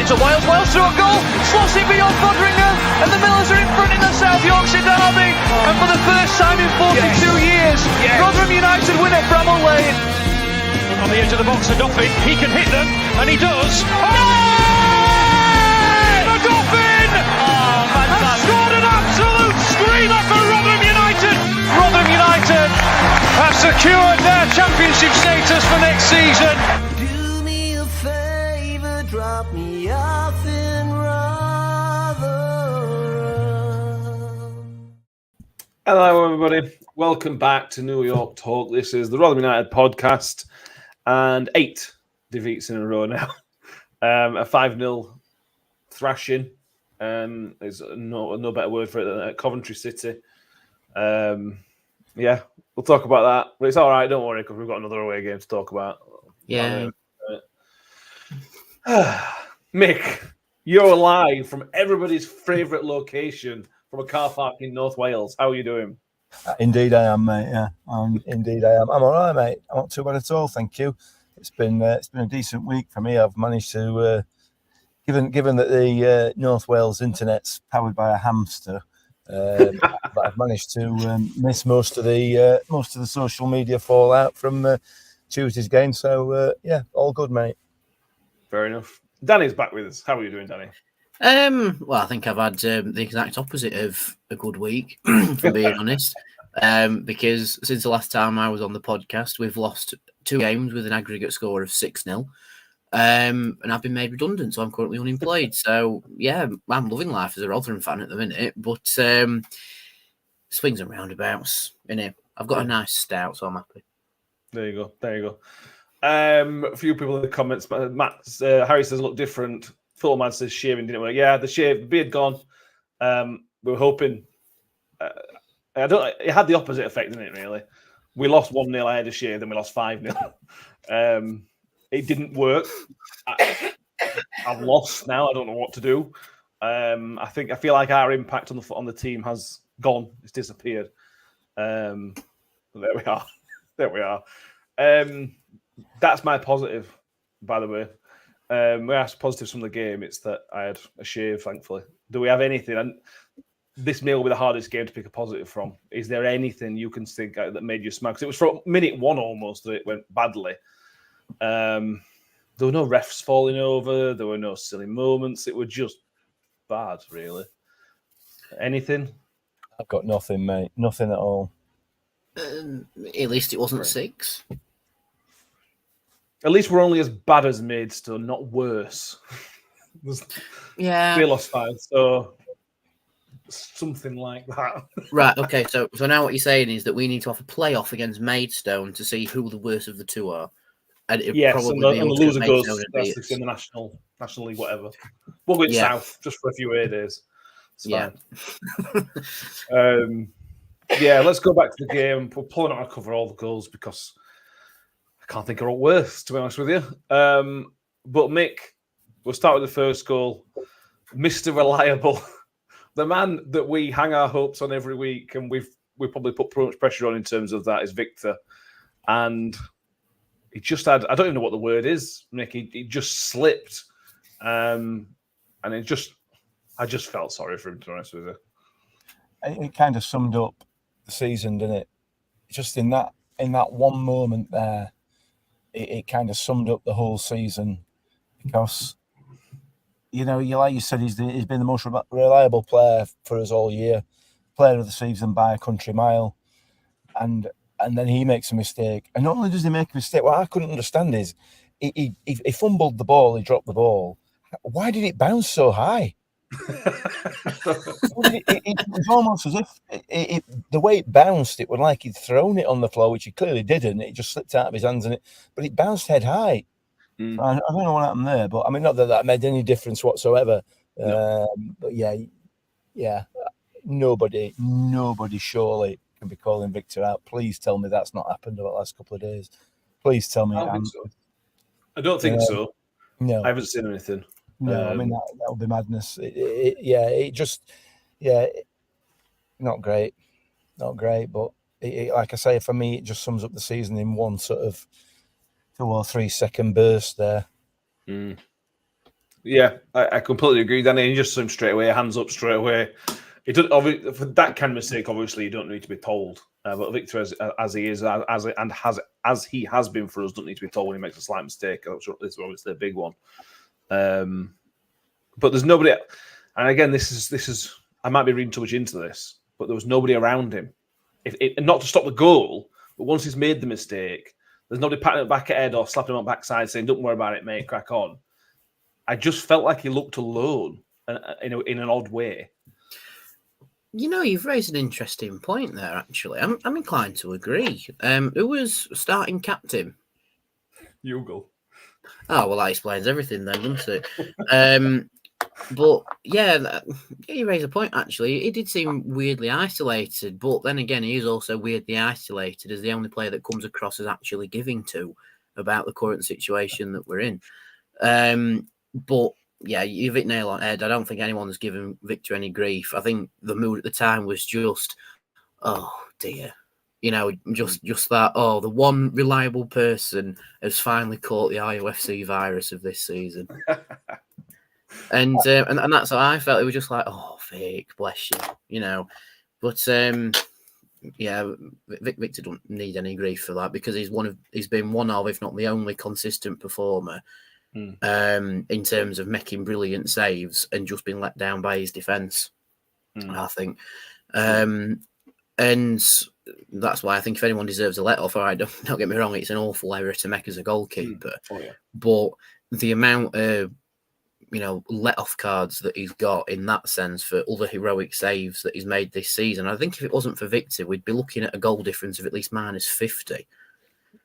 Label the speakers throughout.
Speaker 1: into Wales. Wales through a goal, slots it beyond Foderingham, and the Millers are in front in the South Yorkshire derby. And for the first time in 42 years, Rotherham United win at Bramall Lane. On the edge of the box for Doffin, he can hit them, and he does. The Doffin has scored an absolute screamer for Rotherham United. Rotherham United have secured their championship status for next season.
Speaker 2: Do me a favour, drop me off in Rotherham.
Speaker 3: Hello, everybody. Welcome back to New York Talk. This is the Rotherham United podcast, and 8 defeats in a row now. A 5-0 thrashing. There's no better word for it than Coventry City. Yeah, we'll talk about that. But it's all right, don't worry, because we've got another away game to talk about.
Speaker 4: Yeah.
Speaker 3: Mick, you're live from everybody's favourite location from a car park in North Wales. How are you doing?
Speaker 5: Indeed I am, mate. Yeah, indeed I am. I'm all right, mate. I'm not too bad at all, thank you. It's been a decent week for me. I've managed to, given that the North Wales internet's powered by a hamster, but I've managed to miss most of the social media fallout from Tuesday's game. So yeah, all good, mate.
Speaker 3: Fair enough. Danny's back with us. How are you doing, Danny?
Speaker 4: Well, I think I've had the exact opposite of a good week, for being honest. Because since the last time I was on the podcast, we've lost 2 games with an aggregate score of 6-0. And I've been made redundant, so I'm currently unemployed. So, yeah, I'm loving life as a Rotherham fan at the minute. But swings and roundabouts, innit? I've got a nice stout, so I'm happy.
Speaker 3: There you go. A few people in the comments, but Harry says look different. Fullman says shaving didn't work. Yeah, the beard gone. We were hoping. It had the opposite effect, didn't it? Really, we lost 1-0. I had a shave, then we lost 5-0. It didn't work. I've lost now. I don't know what to do. I feel like our impact on the team has gone. It's disappeared. There we are. That's my positive, by the way. We asked positives from the game. It's that I had a shave, thankfully. Do we have anything? And this may be the hardest game to pick a positive from. Is there anything you can think that made you smile? Because it was from minute 1 almost that it went badly. There were no refs falling over. There were no silly moments. It was just bad, really. Anything?
Speaker 5: I've got nothing, mate. Nothing at all.
Speaker 4: At least it wasn't 6.
Speaker 3: At least we're only as bad as Maidstone, not worse.
Speaker 4: Yeah.
Speaker 3: We lost 5, so something like that.
Speaker 4: Right, okay, so now what you're saying is that we need to have a playoff against Maidstone to see who the worst of the 2 are. And
Speaker 3: And the loser goes in the National League, whatever. We'll go south just for a few air days. It's fine. Let's go back to the game. We're pulling out to cover all the goals because I can't think of what worse, to be honest with you. But Mick, we'll start with the first goal. Mr. Reliable, the man that we hang our hopes on every week, and we probably put much pressure on in terms of that, is Victor. And he just had, I don't even know what the word is, Mick. He just slipped. And I just felt sorry for him, to be honest with you.
Speaker 5: It kind of summed up the season, didn't it? Just in that one moment there, it kind of summed up the whole season, because like you said, he's been the most reliable player for us all year, player of the season by a country mile, and then he makes a mistake. And not only does he make a mistake, what I couldn't understand is he fumbled the ball, he dropped the ball. Why did it bounce so high? It was almost as if the way it bounced, it was like he'd thrown it on the floor, which he clearly didn't. It just slipped out of his hands, but it bounced head high. I don't know what happened there, but I mean, not that made any difference whatsoever. No. But yeah, nobody surely can be calling Victor out. Please tell me that's not happened over the last couple of days. Please tell me.
Speaker 3: I don't think so.
Speaker 5: No,
Speaker 3: I haven't seen anything.
Speaker 5: No, I mean that would be madness. Not great, but like I say, for me, it just sums up the season in one sort of 2 or 3 second burst there.
Speaker 3: Yeah, I completely agree, Danny. You just saw him straight away, hands up straight away. It doesn't, for that kind of mistake, obviously, you don't need to be told. But Victor, as he is, as he has been for us, doesn't need to be told when he makes a slight mistake. This is obviously a big one. But there's nobody, and again, this is. I might be reading too much into this, but there was nobody around him. Not to stop the goal, but once he's made the mistake, there's nobody patting it back at head or slapping him on the backside saying, "Don't worry about it, mate, crack on." I just felt like he looked alone in an odd way.
Speaker 4: You know, you've raised an interesting point there, actually. I'm inclined to agree. Who was starting captain?
Speaker 3: Hugo.
Speaker 4: Oh, well, that explains everything then, doesn't it? But, yeah, you raise a point, actually. He did seem weirdly isolated, but then again, he is also weirdly isolated as the only player that comes across as actually giving to about the current situation that we're in. But yeah, you've hit nail on head. I don't think anyone's given Victor any grief. I think the mood at the time was just, oh dear, you know, just that. Oh, the one reliable person has finally caught the IOFC virus of this season, and that's how I felt. It was just like, oh, Vic, bless you, you know. But yeah, Victor don't need any grief for that because he's been one of, if not the only, consistent performer. In terms of making brilliant saves and just being let down by his defence, I think. And that's why I think if anyone deserves a let-off, all right, don't get me wrong, it's an awful error to make as a goalkeeper. But the amount of, you know, let-off cards that he's got in that sense for other heroic saves that he's made this season, I think if it wasn't for Victor, we'd be looking at a goal difference of at least minus 50.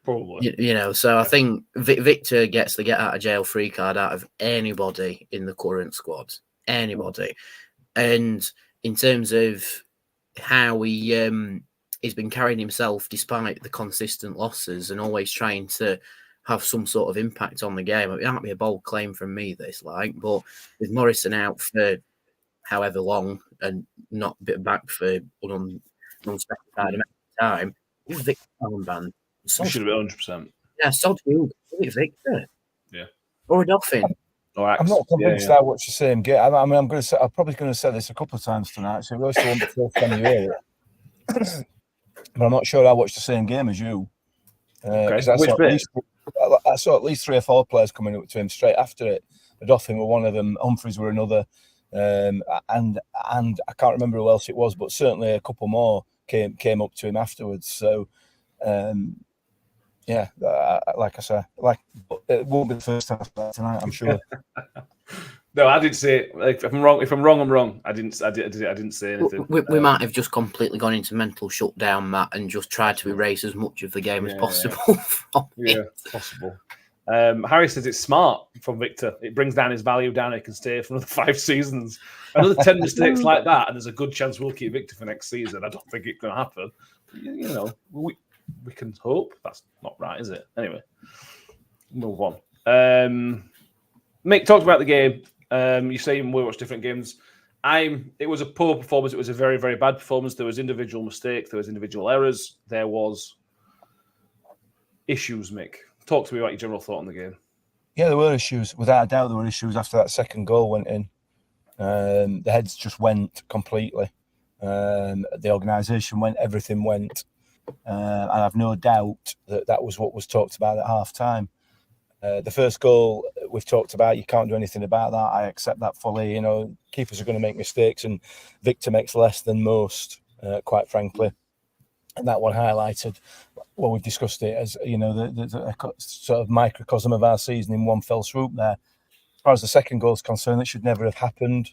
Speaker 3: Probably.
Speaker 4: You know, so I think Victor gets the get out of jail free card out of anybody in the current squad. Anybody. And in terms of how he's been carrying himself despite the consistent losses and always trying to have some sort of impact on the game. It might be a bold claim from me, this, but with Morrison out for however long and not back for unspecified amount of time, Victor band.
Speaker 3: We should have been 100%.
Speaker 4: Yeah, sod you, Victor.
Speaker 3: Yeah.
Speaker 4: Or a Dolphin.
Speaker 5: I'm not convinced I watched the same game. I mean, I'm probably going to say this a couple of times tonight. So it was the one before January. But I'm not sure I watched the same game as you.
Speaker 3: Okay.
Speaker 5: I saw at least 3 or 4 players coming up to him straight after it. The Dolphin were one of them. Humphreys were another. And I can't remember who else it was, but certainly a couple more came up to him afterwards. So, yeah, like I say, it won't be the first time tonight, I'm sure.
Speaker 3: No, I didn't say. If I'm wrong, I'm wrong. I didn't say anything.
Speaker 4: We might have just completely gone into mental shutdown, Matt, and just tried to erase as much of the game as possible.
Speaker 3: Yeah, possible. Harry says it's smart from Victor. It brings down his value down. He can stay for another 5 seasons. Another 10 mistakes like that, and there's a good chance we'll keep Victor for next season. I don't think it's going to happen. You know, we can hope. That's not right, is it? Anyway, move on. Mick talked about the game. You say we watch different games. It was a poor performance. It was a very, very bad performance. There was individual mistakes. There was individual errors. There was issues, Mick. Talk to me about your general thought on the game.
Speaker 5: Yeah, there were issues. Without a doubt, there were issues after that second goal went in. The heads just went completely. The organisation went, everything went. And I've no doubt that was what was talked about at half-time. The first goal we've talked about, you can't do anything about that. I accept that fully. You know, keepers are going to make mistakes, and Victor makes less than most, quite frankly. And that one highlighted, well, we've discussed it as, you know, the sort of microcosm of our season in one fell swoop there. As far as the second goal is concerned, it should never have happened.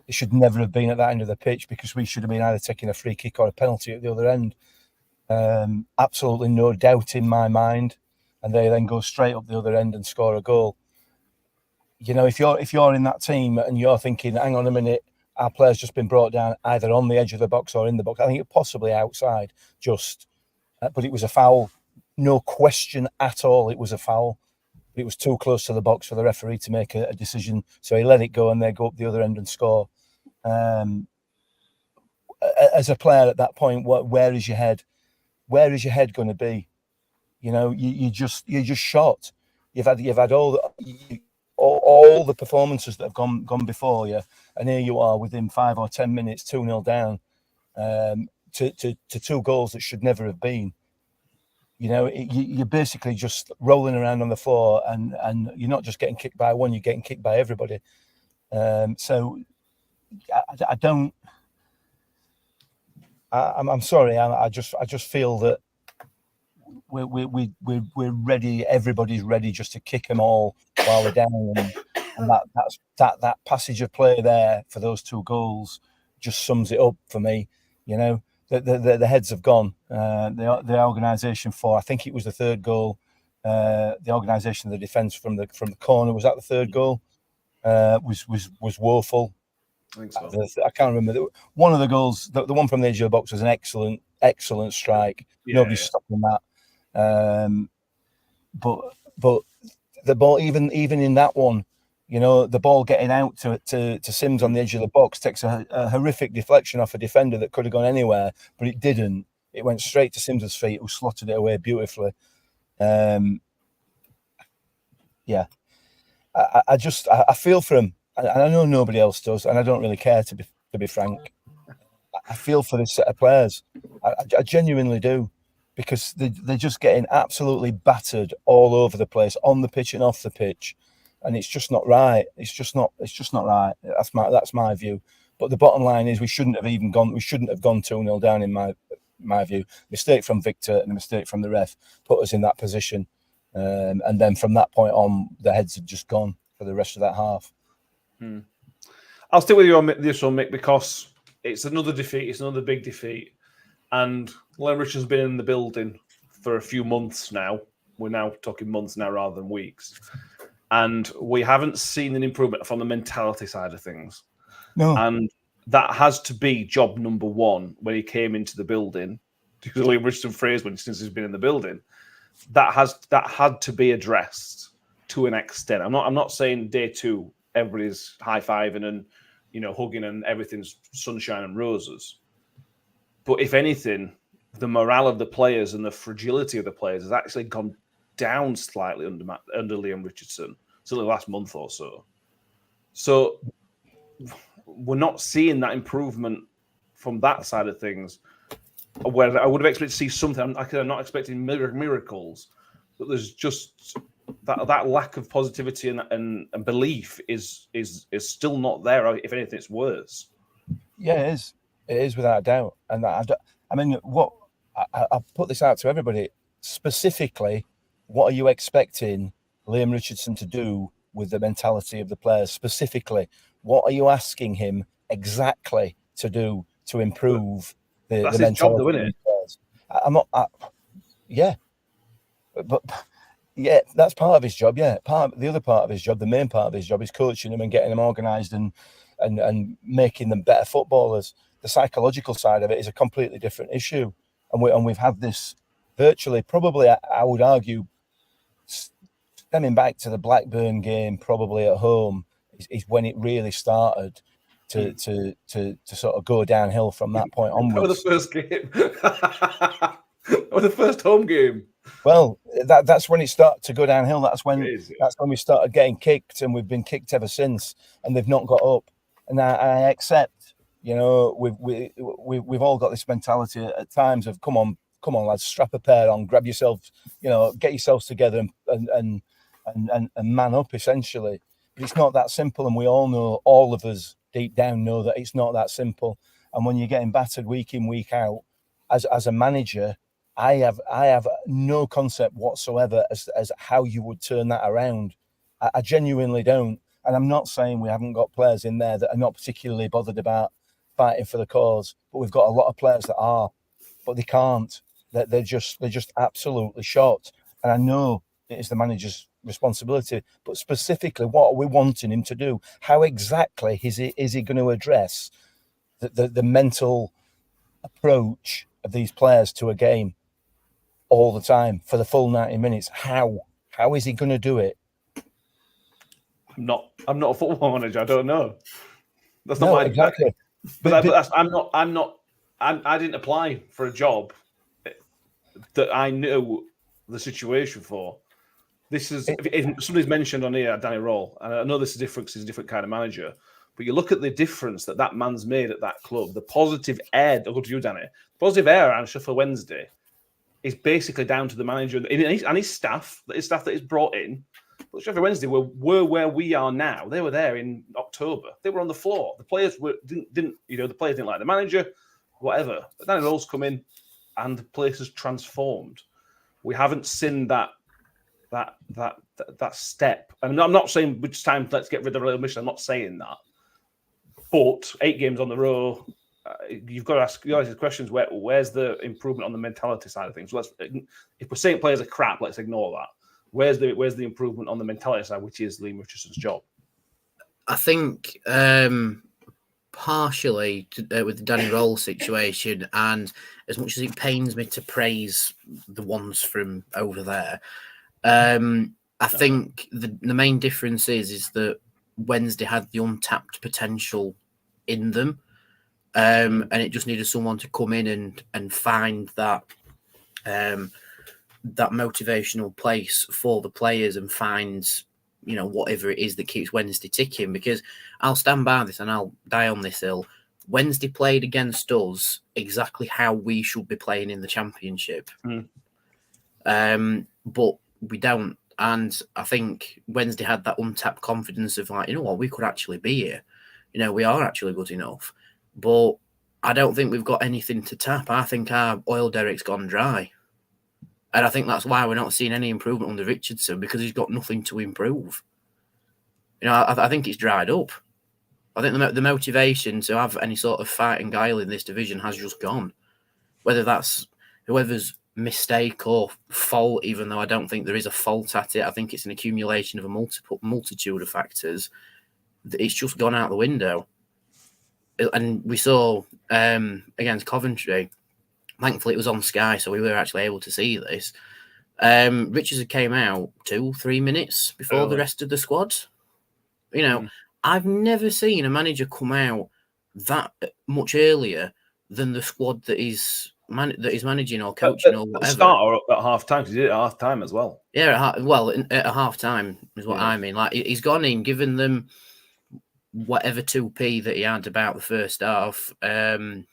Speaker 5: It should never have been at that end of the pitch because we should have been either taking a free kick or a penalty at the other end. Absolutely no doubt in my mind. And they then go straight up the other end and score a goal. You know, if you're in that team and you're thinking, hang on a minute, our player's just been brought down either on the edge of the box or in the box. I think it possibly outside, but it was a foul. No question at all, it was a foul. But it was too close to the box for the referee to make a decision. So he let it go and they go up the other end and score. As a player at that point, where is your head? Where is your head going to be? You know, you're just shot. You've had all all the performances that have gone before you, and here you are within 5 or 10 minutes, 2-0 down, to 2 goals that should never have been. You know, you're basically just rolling around on the floor, and you're not just getting kicked by one, you're getting kicked by everybody. So I don't. I'm sorry. I just feel that we're ready. Everybody's ready just to kick them all while they're down, and that passage of play there for those 2 goals just sums it up for me. You know, the heads have gone. The organisation for, I think it was the 3rd goal. The organisation of the defence from the corner, was that the 3rd goal? Was woeful.
Speaker 3: I think so.
Speaker 5: I can't remember. One of the goals, the one from the edge of the box, was an excellent strike. Nobody's stopping that. But the ball, even in that one, you know, the ball getting out to Sims on the edge of the box takes a horrific deflection off a defender that could have gone anywhere, but it didn't. It went straight to Sims's feet, who slotted it away beautifully. Yeah, I feel for him. And I know nobody else does, and I don't really care, to be frank. I feel for this set of players. I genuinely do, because they're just getting absolutely battered all over the place, on the pitch and off the pitch, and it's just not right. It's just not right. That's my view. But the bottom line is we shouldn't have gone 2-0 down, in my view. Mistake from Victor and a mistake from the ref put us in that position, and then from that point on, the heads had just gone for the rest of that half.
Speaker 3: I'll stick with you on this one, Mick, because it's another defeat. It's another big defeat. And Liam Richardson's been in the building for a few months now. We're now talking months now rather than weeks. And we haven't seen an improvement from the mentality side of things.
Speaker 5: No.
Speaker 3: And that has to be job number 1 when he came into the building. Because Liam Richardson phrased since he's been in the building. That had to be addressed to an extent. I'm not saying day 2 everybody's high-fiving and, you know, hugging and everything's sunshine and roses. But if anything, the morale of the players and the fragility of the players has actually gone down slightly under Liam Richardson, so the last month or so. So we're not seeing that improvement from that side of things, where I would have expected to see something. I'm not expecting miracles, but there's just that lack of positivity and belief is still not there. If anything, it's worse.
Speaker 5: Yeah, it is. It is, without a doubt. And I mean, I'll put this out to everybody. Specifically, what are you expecting Liam Richardson to do with the mentality of the players? Specifically, what are you asking him exactly to do to improve the mentality
Speaker 3: his job, though,
Speaker 5: of
Speaker 3: isn't it?
Speaker 5: the players? I'm not. Yeah, but yeah, that's part of his job. Yeah, the other part of his job, the main part of his job, is coaching them and getting them organised and making them better footballers. The psychological side of it is a completely different issue, and we've had this virtually, probably, I would argue, stemming back to the Blackburn game, probably at home, is when it really started to sort of go downhill from that point onwards.
Speaker 3: That was the first game. That was the first home game.
Speaker 5: Well, that's when it started to go downhill. That's when we started getting kicked, and we've been kicked ever since, and they've not got up. And I accept, you know, we've all got this mentality at times of come on, lads, strap a pair on, grab yourself, you know, get yourselves together and man up, essentially. But it's not that simple, and we all know, all of us deep down know that it's not that simple. And when you're getting battered week in, week out, as a manager, I have no concept whatsoever as how you would turn that around. I genuinely don't. And I'm not saying we haven't got players in there that are not particularly bothered about fighting for the cause, but we've got a lot of players that are, but they can't. They're just absolutely shot. And I know it is the manager's responsibility, but specifically, what are we wanting him to do? How exactly is he going to address the mental approach of these players to a game all the time for the full 90 minutes? How is he going to do it?
Speaker 3: I'm not a football manager. I don't know. That's not my
Speaker 5: exactly.
Speaker 3: But I didn't apply for a job that I knew the situation for. This is if somebody's mentioned on here Danny Roll, and I know this is different because he's a different kind of manager. But you look at the difference that man's made at that club. The positive air. I'll go to you, Danny. The positive air around Sheffield Wednesday is basically down to the manager and his staff. His staff that he's brought in. But Sheffield Wednesday were where we are now. They were there in October. They were on the floor. The players didn't the players didn't like the manager, whatever. But Danny Roll's come in, and the place has transformed. We haven't seen that step. And I'm not saying which time let's get rid of the mission. I'm not saying that. But 8 games on the row, you've got to ask the questions. Where's the improvement on the mentality side of things? So if we're saying players are crap, let's ignore that. Where's the improvement on the mentality side, which is Liam Richardson's job?
Speaker 4: I think partially with the Danny Roll situation, and as much as it pains me to praise the ones from over there, I think the main difference is that Wednesday had the untapped potential in them, and it just needed someone to come in and find that that motivational place for the players and find whatever it is that keeps Wednesday ticking. Because I'll stand by this and I'll die on this hill. Wednesday played against us exactly how we should be playing in the Championship, but we don't. And I think Wednesday had that untapped confidence of like, we could actually be here. We are actually good enough. But I don't think we've got anything to tap. I think our oil derrick's gone dry. And I think that's why we're not seeing any improvement under Richardson, because he's got nothing to improve. I think it's dried up. I think the motivation to have any sort of fight and guile in this division has just gone. Whether that's whoever's mistake or fault, even though I don't think there is a fault at it. I think it's an accumulation of a multitude of factors. It's just gone out the window. And we saw against Coventry, thankfully it was on Sky, so we were actually able to see this. Richardson came out 2-3 minutes before the rest of the squad. I've never seen a manager come out that much earlier than the squad that is managing or coaching or whatever.
Speaker 3: At the start or at half time, because he did it at half time as well.
Speaker 4: Yeah, at a half time is what I mean. Like, he's gone in, given them whatever 2p that he had about the first half, and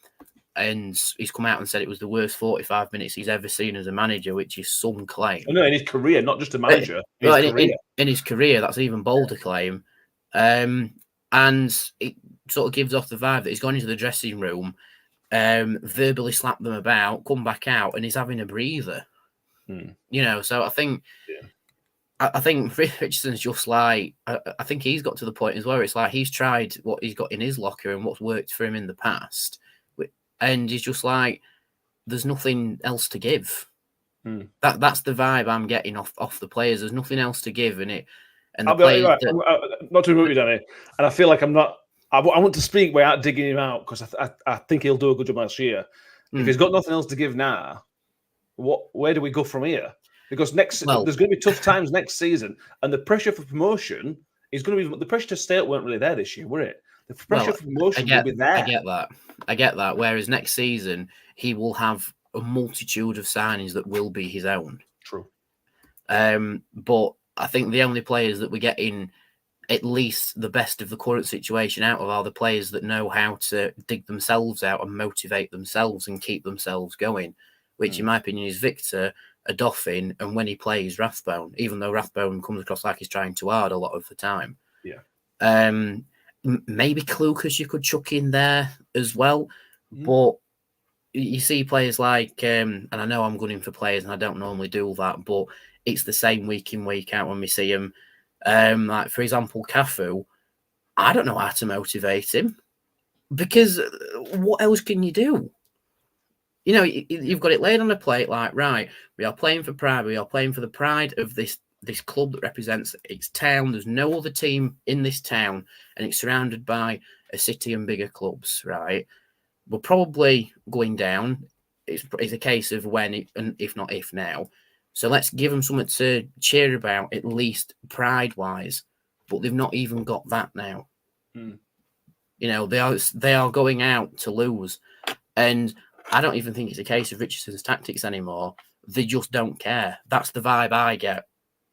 Speaker 4: he's come out and said it was the worst 45 minutes he's ever seen as a manager, which is some claim.
Speaker 3: No, in his career, not just a manager.
Speaker 4: In his career, that's even bolder claim. And it sort of gives off the vibe that he's gone into the dressing room, verbally slapped them about, come back out, and he's having a breather. So I think Richardson's just like, I think he's got to the point as well where it's like he's tried what he's got in his locker and what's worked for him in the past, and he's just like, there's nothing else to give. That's the vibe I'm getting off the players. There's nothing else to give in it. And
Speaker 3: I'll be right. Not to interrupt you, Danny. And I feel like I'm not. I want to speak without digging him out, because I think he'll do a good job next year. If he's got nothing else to give now, where do we go from here? Because there's going to be tough times next season, and the pressure for promotion is going to be. The pressure to stay up weren't really there this year, were it? The pressure for promotion will be there.
Speaker 4: I get that. Whereas next season he will have a multitude of signings that will be his own.
Speaker 3: True.
Speaker 4: But I think the only players that we're getting at least the best of the current situation out of are the players that know how to dig themselves out and motivate themselves and keep themselves going, which in my opinion is Victor, Adoffin, and when he plays Rathbone, even though Rathbone comes across like he's trying too hard a lot of the time.
Speaker 3: Yeah.
Speaker 4: Maybe Klukas you could chuck in there as well, but you see players like, and I know I'm gunning for players and I don't normally do that, but it's the same week in, week out when we see him. Like, for example, Cafu, I don't know how to motivate him, because what else can you do? You've got it laid on a plate, like, right, we are playing for pride. We are playing for the pride of this club that represents its town. There's no other team in this town, and it's surrounded by a city and bigger clubs, right? We're probably going down. It's a case of when, and if not if now. So let's give them something to cheer about, at least pride-wise. But they've not even got that now. They are going out to lose. And I don't even think it's a case of Richardson's tactics anymore. They just don't care. That's the vibe I get.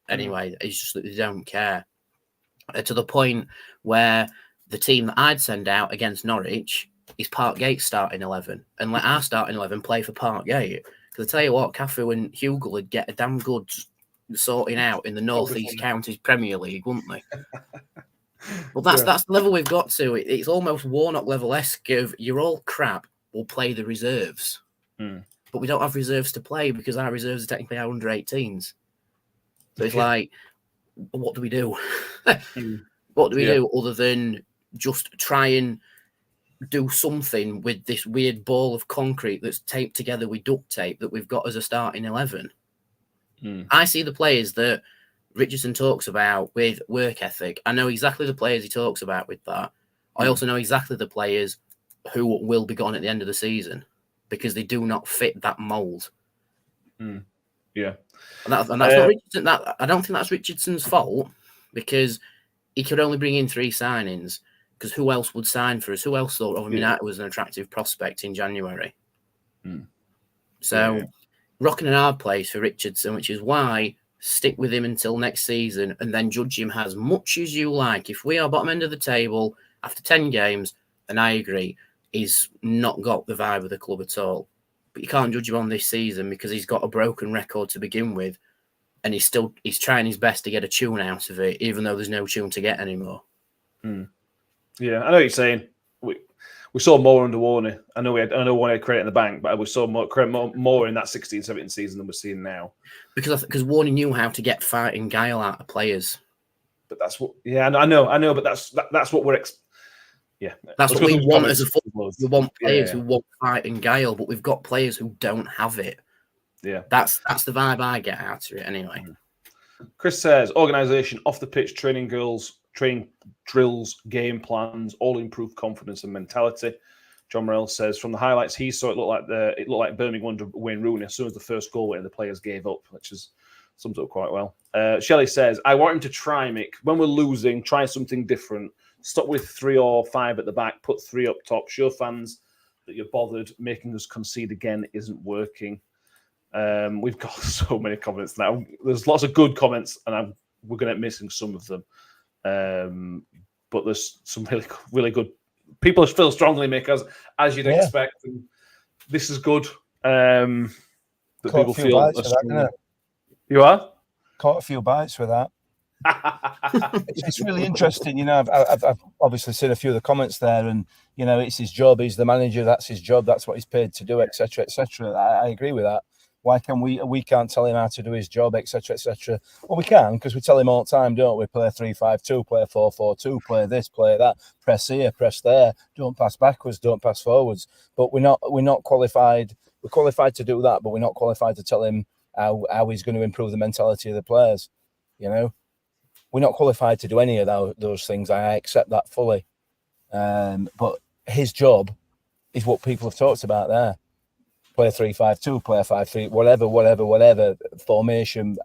Speaker 4: anyway. It's just that they don't care. To the point where the team that I'd send out against Norwich is Parkgate's starting 11, and let our starting 11 play for Parkgate. Because I tell you what, Cafu and Hugo would get a damn good sorting out in the North East Counties Premier League, wouldn't they? Well, that's the level we've got to. It's almost Warnock level-esque of you're all crap, we'll play the reserves. But we don't have reserves to play because our reserves are technically our under-18s. So it's like, what do we do? What do we do other than just try and do something with this weird ball of concrete that's taped together with duct tape that we've got as a starting 11? I see the players that Richardson talks about with work ethic. I know exactly the players he talks about with that. I also know exactly the players who will be gone at the end of the season because they do not fit that mould.
Speaker 3: Yeah.
Speaker 4: And that's not Richardson. I don't think that's Richardson's fault because he could only bring in 3 signings because who else would sign for us? Who else thought Rotherham United was an attractive prospect in January? So rocking an hard place for Richardson, which is why stick with him until next season and then judge him as much as you like. If we are bottom end of the table after 10 games, then I agree, he's not got the vibe of the club at all. But you can't judge him on this season because he's got a broken record to begin with, and he's trying his best to get a tune out of it, even though there's no tune to get anymore.
Speaker 3: Yeah, I know what you're saying. We saw more under Warney. I know Warney had credit in the bank, but we saw more in that 16-17 season than we're seeing now. Because
Speaker 4: Warney knew how to get fight and guile out of players.
Speaker 3: But that's what. Yeah, I know. But that's what we're.
Speaker 4: That's what we want as a football. We want players who want fight and guile, but we've got players who don't have it.
Speaker 3: Yeah,
Speaker 4: that's the vibe I get out of it anyway.
Speaker 3: Chris says organisation, off the pitch, training drills, game plans, all improve confidence and mentality. John Morrell says from the highlights he saw, it looked like Birmingham under Wayne Rooney as soon as the first goal went in, the players gave up, which sums up quite well. Shelley says, I want him to try, Mick. When we're losing, try something different. Stop with 3 or 5 at the back, put 3 up top. Show fans that you're bothered. Making us concede again isn't working. We've got so many comments now. There's lots of good comments, and we're going to be missing some of them. But there's some really, really good people feel strongly, Mick, as you'd expect. And this is good. That people feel. You are?
Speaker 5: Caught a few bites for that. It's really interesting, I've obviously seen a few of the comments there, and it's his job, he's the manager, that's his job, that's what he's paid to do, etc. I agree with that. Why can we can't tell him how to do his job, etc. Well, we can, because we tell him all the time, don't we? Play 3-5-2, play 4-4-2, play this, play that, press here, press there, don't pass backwards, don't pass forwards. But we're not qualified. We're qualified to do that, but we're not qualified to tell him how he's going to improve the mentality of the players. We're not qualified to do any of those things. I accept that fully. But his job is what people have talked about there. Play 3-5-2, play 5-3, whatever, formation,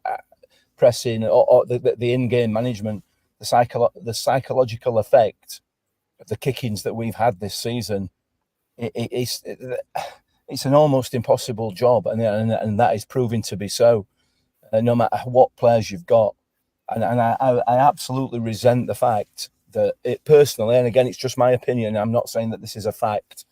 Speaker 5: pressing, or the in-game management, the psychological effect of the kickings that we've had this season. It's an almost impossible job, and that is proving to be so. No matter what players you've got. And I absolutely resent the fact that it personally, and again, it's just my opinion, I'm not saying that this is a fact.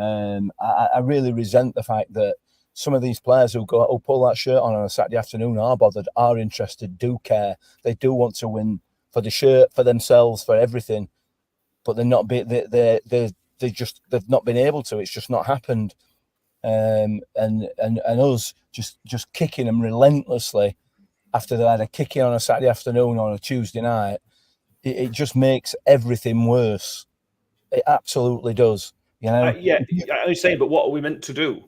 Speaker 5: I really resent the fact that some of these players who pull that shirt on a Saturday afternoon are bothered, are interested, do care. They do want to win for the shirt, for themselves, for everything. But they've not been able to. It's just not happened. And us just kicking them relentlessly after they had a kick in on a Saturday afternoon or a Tuesday night, it just makes everything worse. It absolutely does.
Speaker 3: I was saying, but what are we meant to do?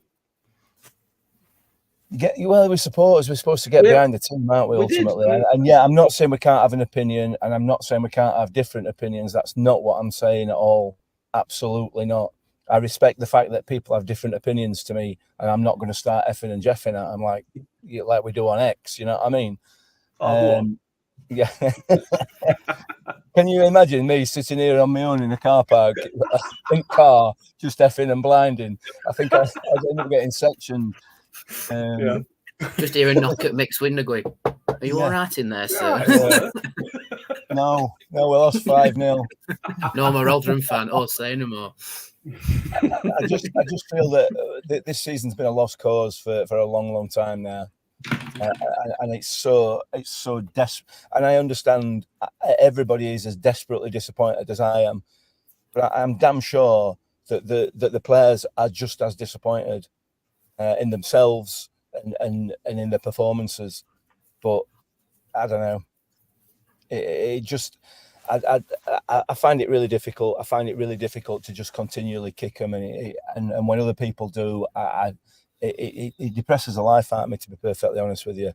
Speaker 5: We're supporters. We're supposed to get behind the team, aren't we, ultimately? And I'm not saying we can't have an opinion, and I'm not saying we can't have different opinions. That's not what I'm saying at all. Absolutely not. I respect the fact that people have different opinions to me, and I'm not going to start effing and jeffing at them like we do on X. You know what I mean? Yeah. Can you imagine me sitting here on my own in a car park, just effing and blinding? I think I'd end up getting sectioned.
Speaker 4: Just hear a knock at Mick's window going, "Are you all right in there, sir?"
Speaker 5: No, we lost 5-0.
Speaker 4: No, I'm a Rotherham fan. Oh, say no more.
Speaker 5: I just feel that this season's been a lost cause for a long time now, and it's so desperate. And I understand everybody is as desperately disappointed as I am, but I'm damn sure that the players are just as disappointed in themselves and in their performances. But I don't know. It just. I find it really difficult. I find it really difficult to just continually kick them, and when other people do, it depresses the life out of me. To be perfectly honest with you,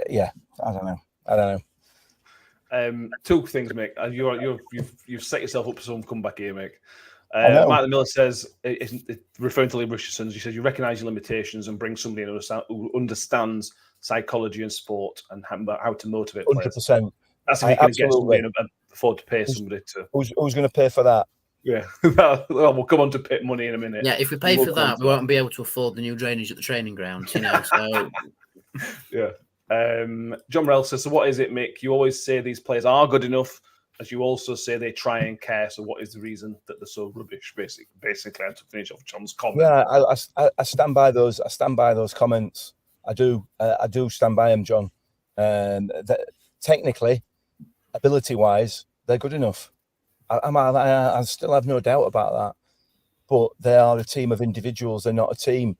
Speaker 5: yeah, I don't know.
Speaker 3: Two things, Mick. You've set yourself up for some comeback here, Mick. Martin Miller says, referring to Lee Richardson, he says you recognise your limitations and bring somebody who understands psychology and sport and how to motivate players.
Speaker 5: 100%.
Speaker 3: That's if you can get somebody and afford to pay somebody to.
Speaker 5: Who's going to pay for that?
Speaker 3: Yeah, well, we'll come on to pit money in a minute.
Speaker 4: Yeah, if we pay for that, we won't be able to afford the new drainage at the training ground. So
Speaker 3: yeah. John Rell says, so what is it, Mick? You always say these players are good enough, as you also say they try and care. So what is the reason that they're so rubbish? Basically, I have to finish off John's comment.
Speaker 5: Yeah, I stand by those. I stand by those comments. I do stand by them, John. That technically, ability-wise, they're good enough. I still have no doubt about that. But they are a team of individuals. They're not a team.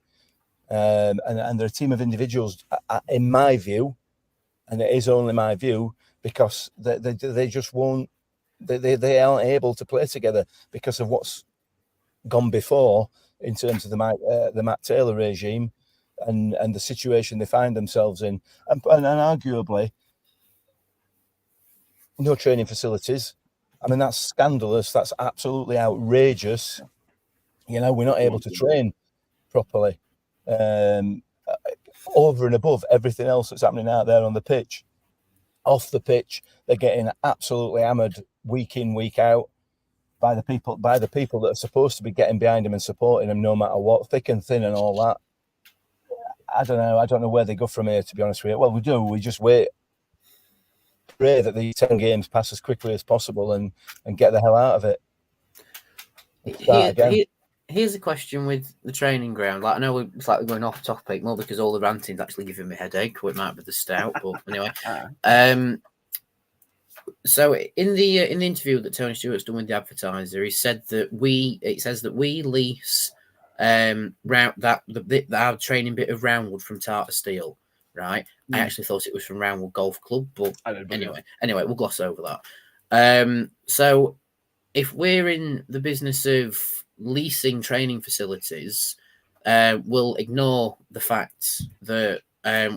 Speaker 5: And they're a team of individuals, in my view, and it is only my view, because they just won't, they aren't able to play together because of what's gone before in terms of the Matt Taylor regime and the situation they find themselves in. And arguably, no training facilities. I mean, that's scandalous. That's absolutely outrageous. You know, we're not able to train properly. Over and above everything else that's happening out there on the pitch. Off the pitch, they're getting absolutely hammered week in, week out by the people that are supposed to be getting behind them and supporting them no matter what, thick and thin and all that. I don't know where they go from here, to be honest with you. Well, we do. We just wait. Pray that these 10 games pass as quickly as possible and get the hell out of it.
Speaker 4: Here's a question with the training ground. Like, I know we're slightly going off topic more because all the ranting's actually giving me a headache, or it might be the stout, but anyway. So in the interview that Tony Stewart's done with the Advertiser, he said that it says that we lease our training bit of Roundwood from Tartar Steel, right? I actually thought it was from Roundwood Golf Club, but anyway, we'll gloss over that. So if we're in the business of leasing training facilities, we'll ignore the fact that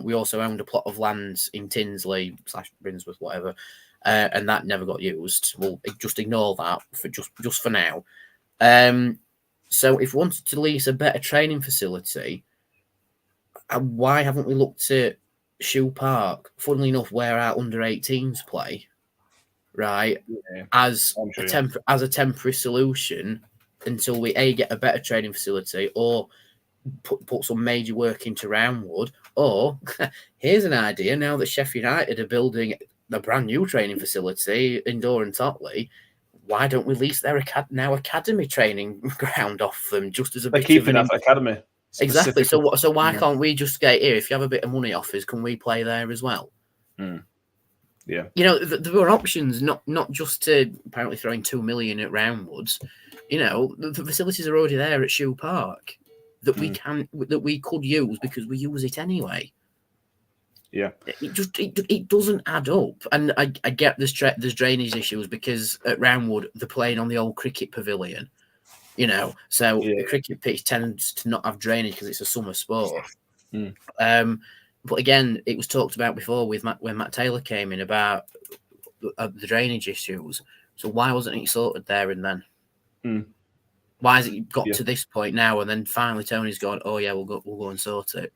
Speaker 4: we also owned a plot of land in Tinsley / Brinsworth, whatever, and that never got used. We'll just ignore that for just for now. So if we wanted to lease a better training facility, why haven't we looked at Shoe Park? Funnily enough, where our under-18s play, right? Yeah. As a temporary solution until we get a better training facility, or put some major work into Roundwood. Or here's an idea: now that Sheffield United are building a brand new training facility indoor in Totley, why don't we lease their academy training ground off them just as a bit
Speaker 3: keeping that academy?
Speaker 4: Exactly. So why can't we just get here? If you have a bit of money off us, can we play there as well?
Speaker 3: Yeah.
Speaker 4: You know, there were options, not just to apparently throwing 2 million at Roundwoods. You know, the facilities are already there at Shoe Park that we could use because we use it anyway.
Speaker 3: Yeah,
Speaker 4: it doesn't add up, and I get there's drainage issues because at Roundwood they're playing on the old cricket pavilion, you know, so the cricket pitch tends to not have drainage because it's a summer sport. But again, it was talked about before when Matt Taylor came in about the drainage issues. So why wasn't it sorted there and then? Why has it got to this point now? And then finally Tony's gone, oh yeah, we'll go and sort it.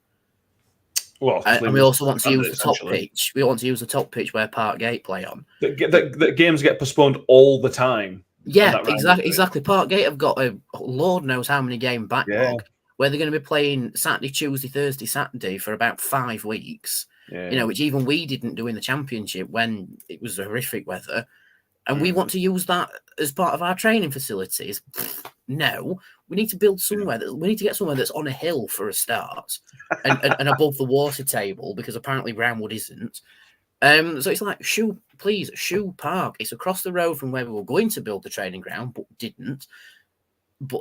Speaker 3: Well,
Speaker 4: and we also want to use the top pitch. We want to use the top pitch where Parkgate play on.
Speaker 3: The games get postponed all the time.
Speaker 4: Yeah, exactly. Parkgate have got a Lord knows how many game backlog. where they're going to be playing Saturday, Tuesday, Thursday, Saturday for about 5 weeks.
Speaker 3: Yeah.
Speaker 4: Which even we didn't do in the Championship when it was horrific weather. And we want to use that as part of our training facilities. No, we need to build somewhere we need to get somewhere that's on a hill for a start and above the water table, because apparently Brownwood isn't. So it's like Shoe Park. It's across the road from where we were going to build the training ground, but didn't.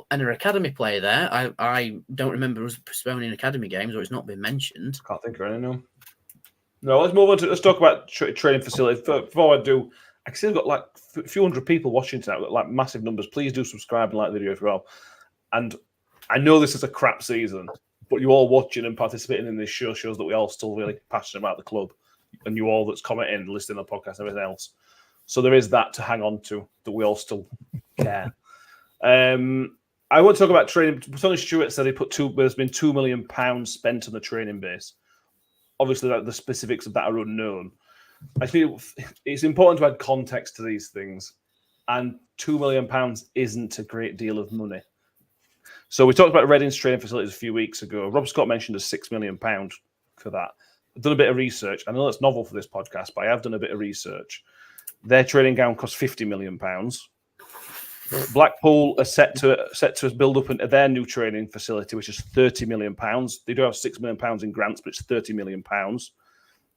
Speaker 4: And our academy play there. I don't remember us postponing academy games, or it's not been mentioned.
Speaker 3: Can't think of any. No. Let's move on to talk about training facilities. Before I do, I can see I've got like a few hundred people watching tonight, like massive numbers. Please do subscribe and like the video as well. And I know this is a crap season, but you all watching and participating in this show shows that we all still really passionate about the club, and you all that's commenting, listening to the podcast, and everything else. So there is that to hang on to, that we all still care. I want to talk about training. Tony Stewart said there's been £2 million spent on the training base. Obviously, the specifics of that are unknown. I think it's important to add context to these things, and £2 million isn't a great deal of money. So we talked about Reading's training facilities a few weeks ago. Rob Scott mentioned a £6 million for that. I've done a bit of research. I know that's novel for this podcast, but I have done a bit of research. Their training ground costs £50 million. Blackpool are set to build up their new training facility, which is £30 million. They do have £6 million in grants, but it's £30 million.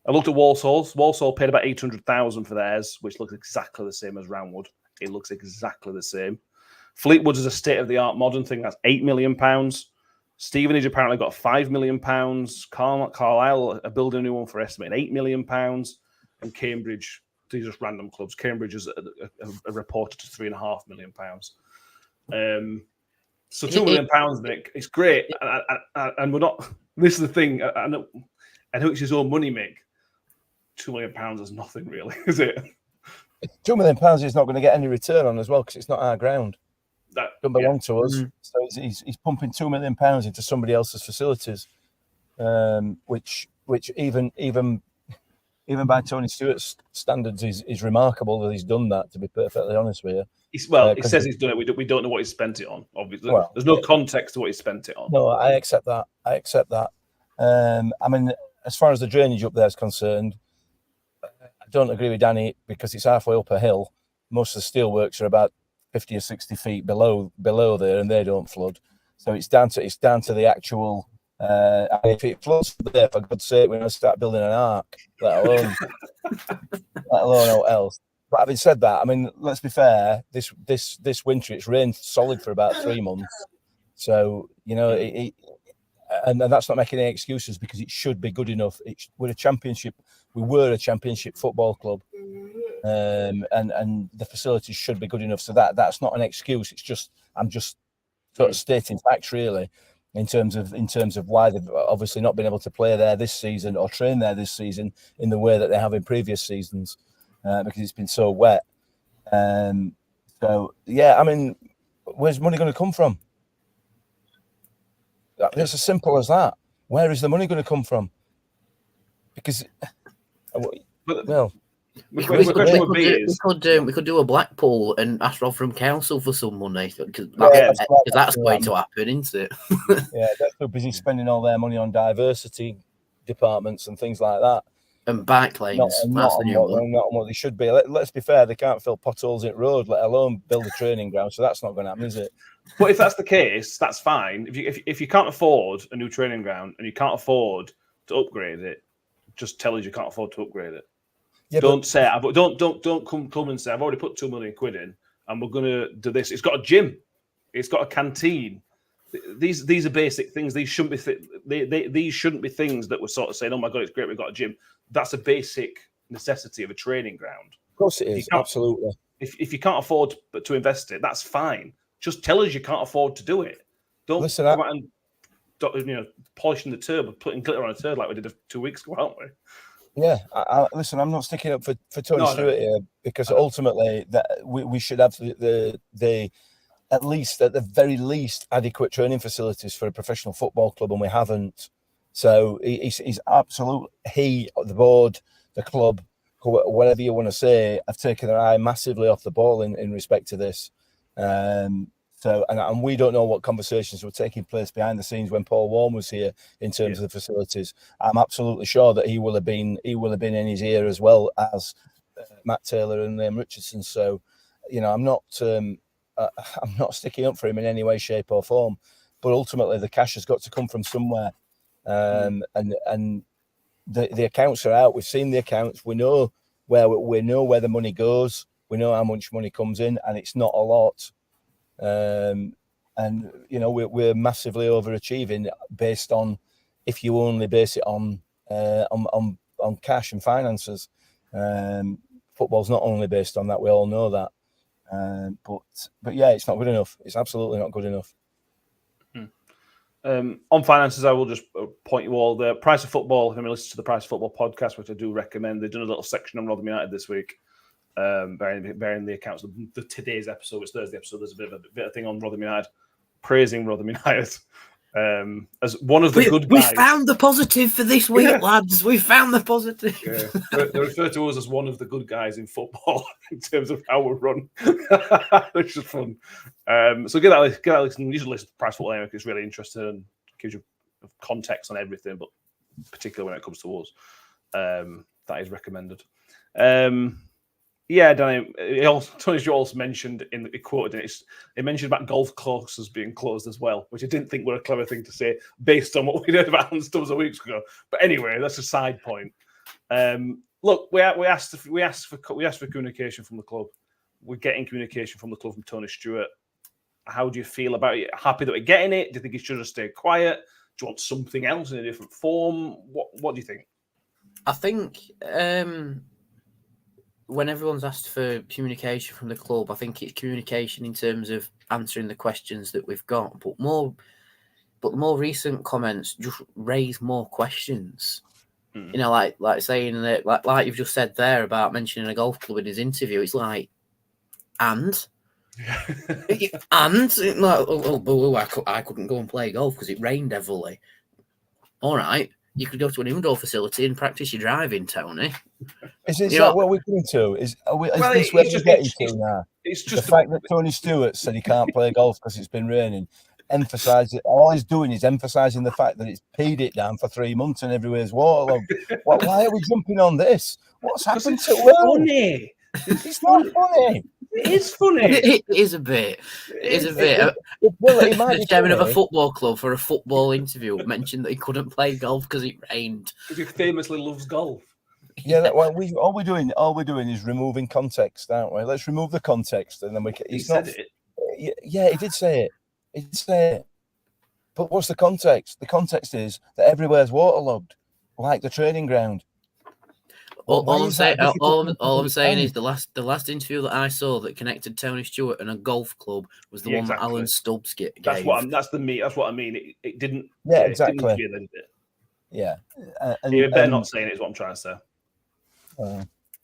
Speaker 3: I looked at Walsall's. Walsall paid about $800,000 for theirs, which looks exactly the same as Roundwood. It looks exactly the same. Fleetwood is a state-of-the-art modern thing. That's £8 million. Stevenage apparently got £5 million. Carlisle are building a new one for estimating £8 million. And Cambridge, these are just random clubs. Cambridge is a reported to £3.5 million. So £2 million, Nick, it's great. And we're not. This is the thing. I know it's his own money, Mick. £2 million is nothing, really, is it?
Speaker 5: £2 million is not going to get any return on as well, because it's not our ground. That doesn't belong to us. So he's pumping £2 million into somebody else's facilities, which even by Tony Stewart's standards is remarkable that he's done that, to be perfectly honest with you.
Speaker 3: He says he's done it. We don't know what he's spent it on, obviously.
Speaker 5: Well,
Speaker 3: there's no context to what he spent it on.
Speaker 5: No, I accept that. I mean, as far as the drainage up there is concerned, I don't agree with Danny, because it's halfway up a hill. Most of the steelworks are about 50 or 60 feet below there, and they don't flood. So it's down to the actual. If it floods there, for God's sake, we're going to start building an ark, let alone what else. But having said that, I mean, let's be fair. This winter, it's rained solid for about 3 months. So and that's not making any excuses, because it should be good enough. We're a championship. We were a championship football club, and the facilities should be good enough. So that's not an excuse. It's just I'm just sort of stating facts, really, in terms of why they've obviously not been able to play there this season or train there this season in the way that they have in previous seasons, because it's been so wet. So yeah, I mean, where's money going to come from? It's as simple as that. Where is the money going to come from? Because, well,
Speaker 4: we could do a Blackpool and ask Rotherham Council for some money, because that's going to happen, isn't it?
Speaker 5: Yeah, they're so busy spending all their money on diversity departments and things like that.
Speaker 4: And bike lanes. Not
Speaker 5: on what they should be. Let's be fair, they can't fill potholes in road, let alone build a training ground. So that's not going to happen, is it?
Speaker 3: But if that's the case, that's fine. If you can't afford a new training ground and you can't afford to upgrade it, just tell us you can't afford to upgrade it. Yeah, don't come and say I've already put £2 million in and we're going to do this. It's got a gym, it's got a canteen. These are basic things. These shouldn't be these shouldn't be things that we're sort of saying, oh my God, it's great, we've got a gym. That's a basic necessity of a training ground.
Speaker 5: Of course it is, absolutely.
Speaker 3: If you can't afford to invest it, that's fine. Just tell us you can't afford to do it. Don't come out and polishing the turd, putting glitter on a turd like we did 2 weeks ago, aren't we?
Speaker 5: Yeah, listen, I'm not sticking up for Tony Stewart here, because ultimately that we should have the at the very least adequate training facilities for a professional football club, and we haven't. So he's absolute. The board, the club, whatever you want to say, have taken their eye massively off the ball in respect to this. So, and we don't know what conversations were taking place behind the scenes when Paul Warren was here in terms of the facilities. I'm absolutely sure that he will have been in his ear as well as Matt Taylor and Liam Richardson. So, I'm not sticking up for him in any way, shape, or form. But ultimately, the cash has got to come from somewhere, and the accounts are out. We've seen the accounts. We know where the money goes. We know how much money comes in, and it's not a lot. And we're massively overachieving based on, if you only base it on cash and finances. Football's not only based on that. We all know that. But yeah, it's not good enough. It's absolutely not good enough.
Speaker 3: On finances, I will just point you all the Price of Football. If you listen to the Price of Football podcast, which I do recommend, they've done a little section on Rotherham United this week. Bearing the accounts of today's episode, it's Thursday episode. There's a bit of thing on Rotherham United, praising Rotherham United as one of the good guys.
Speaker 4: We found the positive for this week, lads. We found the positive.
Speaker 3: They refer to us as one of the good guys in football in terms of how we run, which is fun. So get that listen. You should listen to Price Football anyway, because it's really interesting and gives you context on everything, but particularly when it comes to us, that is recommended. Yeah, Danny. Tony Stewart also mentioned he quoted it. He mentioned about golf courses being closed as well, which I didn't think were a clever thing to say based on what we heard about Alan Stubbs a week ago. But anyway, that's a side point. Look, we asked for communication from the club. We're getting communication from the club from Tony Stewart. How do you feel about it? Happy that we're getting it? Do you think he should have stayed quiet? Do you want something else in a different form? What do you think?
Speaker 4: I think. When everyone's asked for communication from the club, I think it's communication in terms of answering the questions that we've got. But the more recent comments just raise more questions. Like saying that, like you've just said there about mentioning a golf club in his interview. It's like, and I couldn't go and play golf because it rained heavily. All right. You could go to an indoor facility and practice your driving, Tony.
Speaker 5: Is that what we're going to? Is this where we're getting to now? It's just the fact that Tony Stewart said he can't play golf because it's been raining. All he's doing is emphasising the fact that it's peed it down for 3 months and everywhere's waterlogged. Why are we jumping on this? What's happened to Will?
Speaker 3: Funny.
Speaker 5: It's not funny.
Speaker 3: It is funny.
Speaker 4: It is a bit. It is a bit. The chairman of a football club for a football interview mentioned that he couldn't play golf because it rained.
Speaker 3: Because he famously loves golf.
Speaker 5: Yeah, all we're doing is removing context, aren't we? Let's remove the context, and then we can. He did say it. He did say it. But what's the context? The context is that everywhere's waterlogged, like the training ground.
Speaker 4: All I'm saying is the last interview that I saw that connected Tony Stewart and a golf club was the one that Alan Stubbs gave.
Speaker 3: That's what I mean. It didn't.
Speaker 5: Yeah, exactly.
Speaker 3: It didn't feel it.
Speaker 5: Yeah.
Speaker 3: You're better not saying it is what I'm trying to say.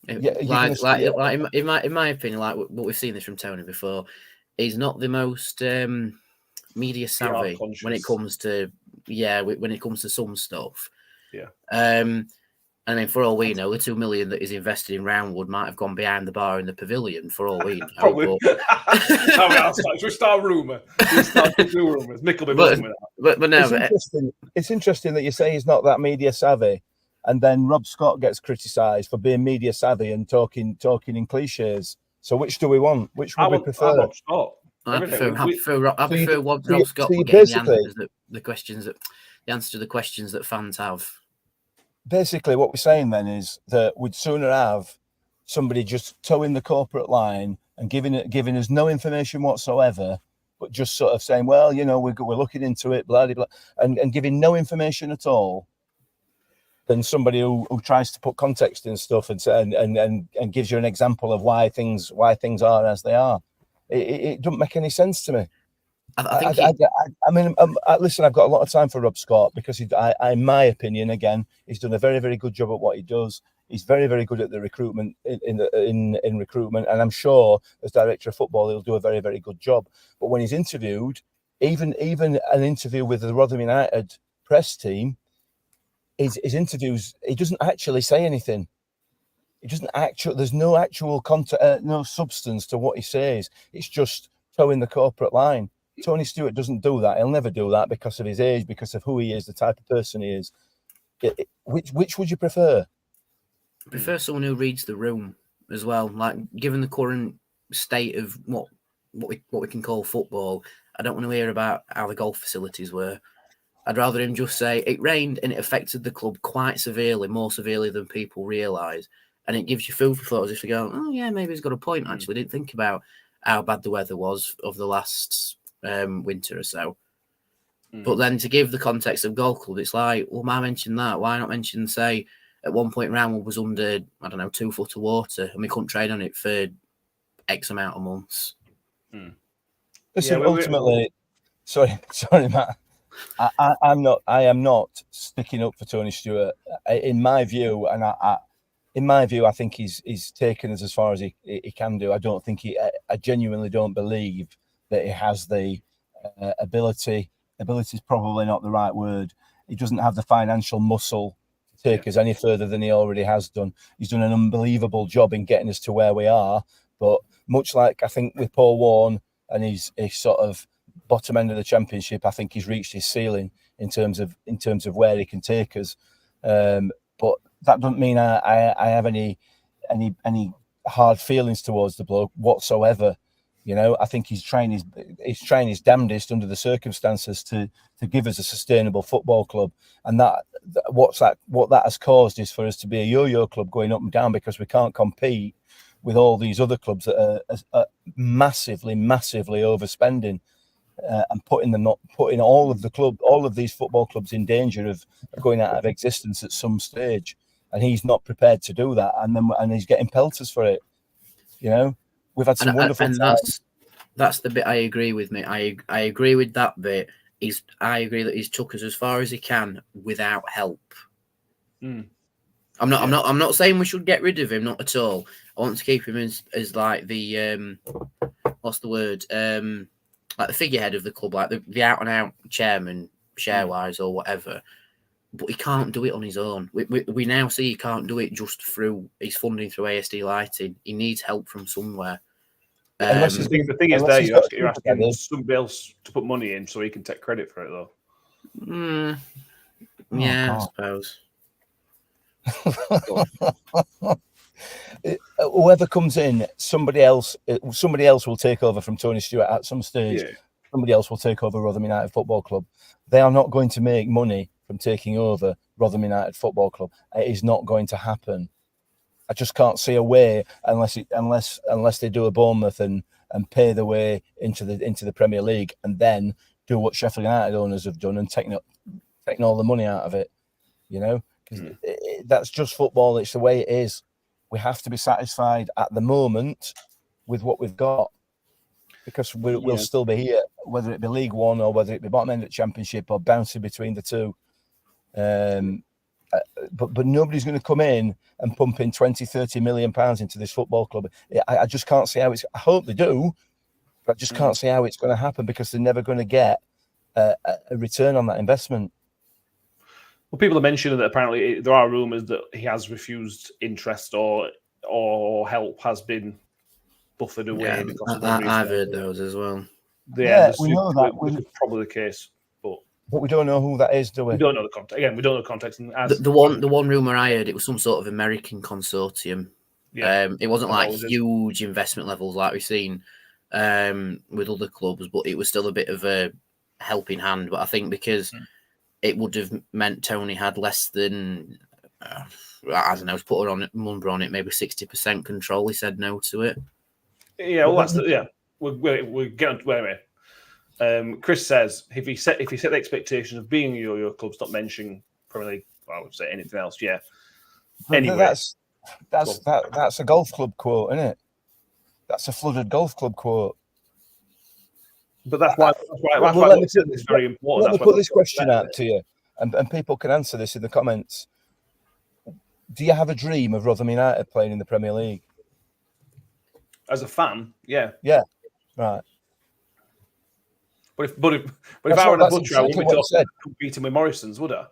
Speaker 4: In my opinion, like what we've seen this from Tony before, he's not the most media savvy when it comes to some stuff.
Speaker 3: Yeah.
Speaker 4: I mean, for all we know, the 2 million that is invested in Roundwood might have gone behind the bar in the pavilion. For all we know,
Speaker 3: probably. Should we start a rumour? We start to do rumours. Mick will be with that.
Speaker 4: But no,
Speaker 5: it's interesting that you say he's not that media savvy, and then Rob Scott gets criticised for being media savvy and talking in cliches. So which do we want? Which would we prefer?
Speaker 3: Rob Scott.
Speaker 4: I prefer Rob Scott getting the answer to the questions that fans have.
Speaker 5: Basically, what we're saying then is that we'd sooner have somebody just towing the corporate line and giving us no information whatsoever, but just sort of saying, well, we're looking into it, blah blah blah, and giving no information at all, than somebody who tries to put context in stuff and gives you an example of why things are as they are. It doesn't make any sense to me. Listen, I've got a lot of time for Rob Scott because in my opinion, again, he's done a very, very good job at what he does. He's very, very good at the recruitment in recruitment, and I'm sure as director of football, he'll do a very, very good job. But when he's interviewed, even an interview with the Rotherham United press team, his interviews, he doesn't actually say anything. There's no actual content, no substance to what he says. It's just towing the corporate line. Tony Stewart doesn't do that. He'll never do that because of his age, because of who he is, the type of person he is. Which would you prefer?
Speaker 4: I prefer someone who reads the room as well. Like, given the current state of what we can call football, I don't want to hear about how the golf facilities were. I'd rather him just say it rained and it affected the club quite severely, more severely than people realise. And it gives you food for thought, as if you go, oh yeah, maybe he's got a point. Actually, didn't think about how bad the weather was over the last winter or so. But then to give the context of golf club, it's like, well, why mention that? Why not mention, say, at one point Ramble was under, 2 foot of water and we couldn't trade on it for X amount of months.
Speaker 5: Listen, ultimately, sorry, Matt. I am not sticking up for Tony Stewart. In my view, I think he's taken us as far as he can do. I genuinely don't believe that he has the ability. Ability is probably not the right word. He doesn't have the financial muscle to take us any further than he already has done. He's done an unbelievable job in getting us to where we are. But much like I think with Paul Warne and his sort of bottom end of the Championship, I think he's reached his ceiling in terms of where he can take us. But that doesn't mean I have any hard feelings towards the bloke whatsoever. You know, I think he's trying his damnedest under the circumstances to give us a sustainable football club, and what that has caused is for us to be a yo-yo club going up and down because we can't compete with all these other clubs that are massively overspending and putting all of these football clubs in danger of going out of existence at some stage, and he's not prepared to do that, and he's getting pelters for it. You know. We've had some wonderful times.
Speaker 4: That's the bit I agree with, mate. I agree with that bit. I agree that he's took us as far as he can without help. I'm not saying we should get rid of him, not at all. I want to keep him as like the what's the word? Like the figurehead of the club, like the out and out chairman, share wise or whatever. But he can't do it on his own. We now see he can't do it just through his funding through ASD Lighting. He needs help from somewhere.
Speaker 3: The thing is, you're asking somebody else to put money in so he can take credit for it, though.
Speaker 4: I suppose.
Speaker 5: Whoever comes in, somebody else will take over from Tony Stewart at some stage. Yeah. Somebody else will take over Rotherham United Football Club. They are not going to make money from taking over Rotherham United Football Club. It is not going to happen. I just can't see a way unless they do a Bournemouth and pay their way into the Premier League and then do what Sheffield United owners have done and taking all the money out of it. You know, because that's just football. It's the way it is. We have to be satisfied at the moment with what we've got. Because we'll still be here, whether it be League One or whether it be bottom end of the Championship or bouncing between the two. But nobody's going to come in and pump in 20-30 million pounds into this football club. I just can't see how it's. I hope they do, but I just can't see how it's going to happen because they're never going to get a return on that investment.
Speaker 3: Well, people are mentioning that apparently there are rumours that he has refused interest or help has been buffered away because of
Speaker 4: I've heard those as well.
Speaker 5: Yeah, we know that.
Speaker 3: Which is probably the case, but
Speaker 5: we don't know who that is, do we?
Speaker 3: We don't know the context. Again, we don't know the context. And
Speaker 4: the one rumor I heard, it was some sort of American consortium. Yeah. It wasn't like huge investment levels like we've seen with other clubs, but it was still a bit of a helping hand. But I think because it would have meant Tony had less than I don't know, put a number on it, maybe 60% control. He said no to it.
Speaker 3: Yeah, well, that's we're getting to where Chris says if he set the expectation of being a yo-yo club, stop mentioning Premier League. Well, I would say anything else. Yeah. Anyway,
Speaker 5: that's a golf club quote, isn't it? That's a flooded golf club quote.
Speaker 3: But that's why it's very important.
Speaker 5: Let me put this question out to you, and people can answer this in the comments. Do you have a dream of Rotherham United playing in the Premier League?
Speaker 3: As a fan, yeah.
Speaker 5: Yeah, right.
Speaker 3: But if I were in a butcher, I wouldn't be competing with Morrison's, would I?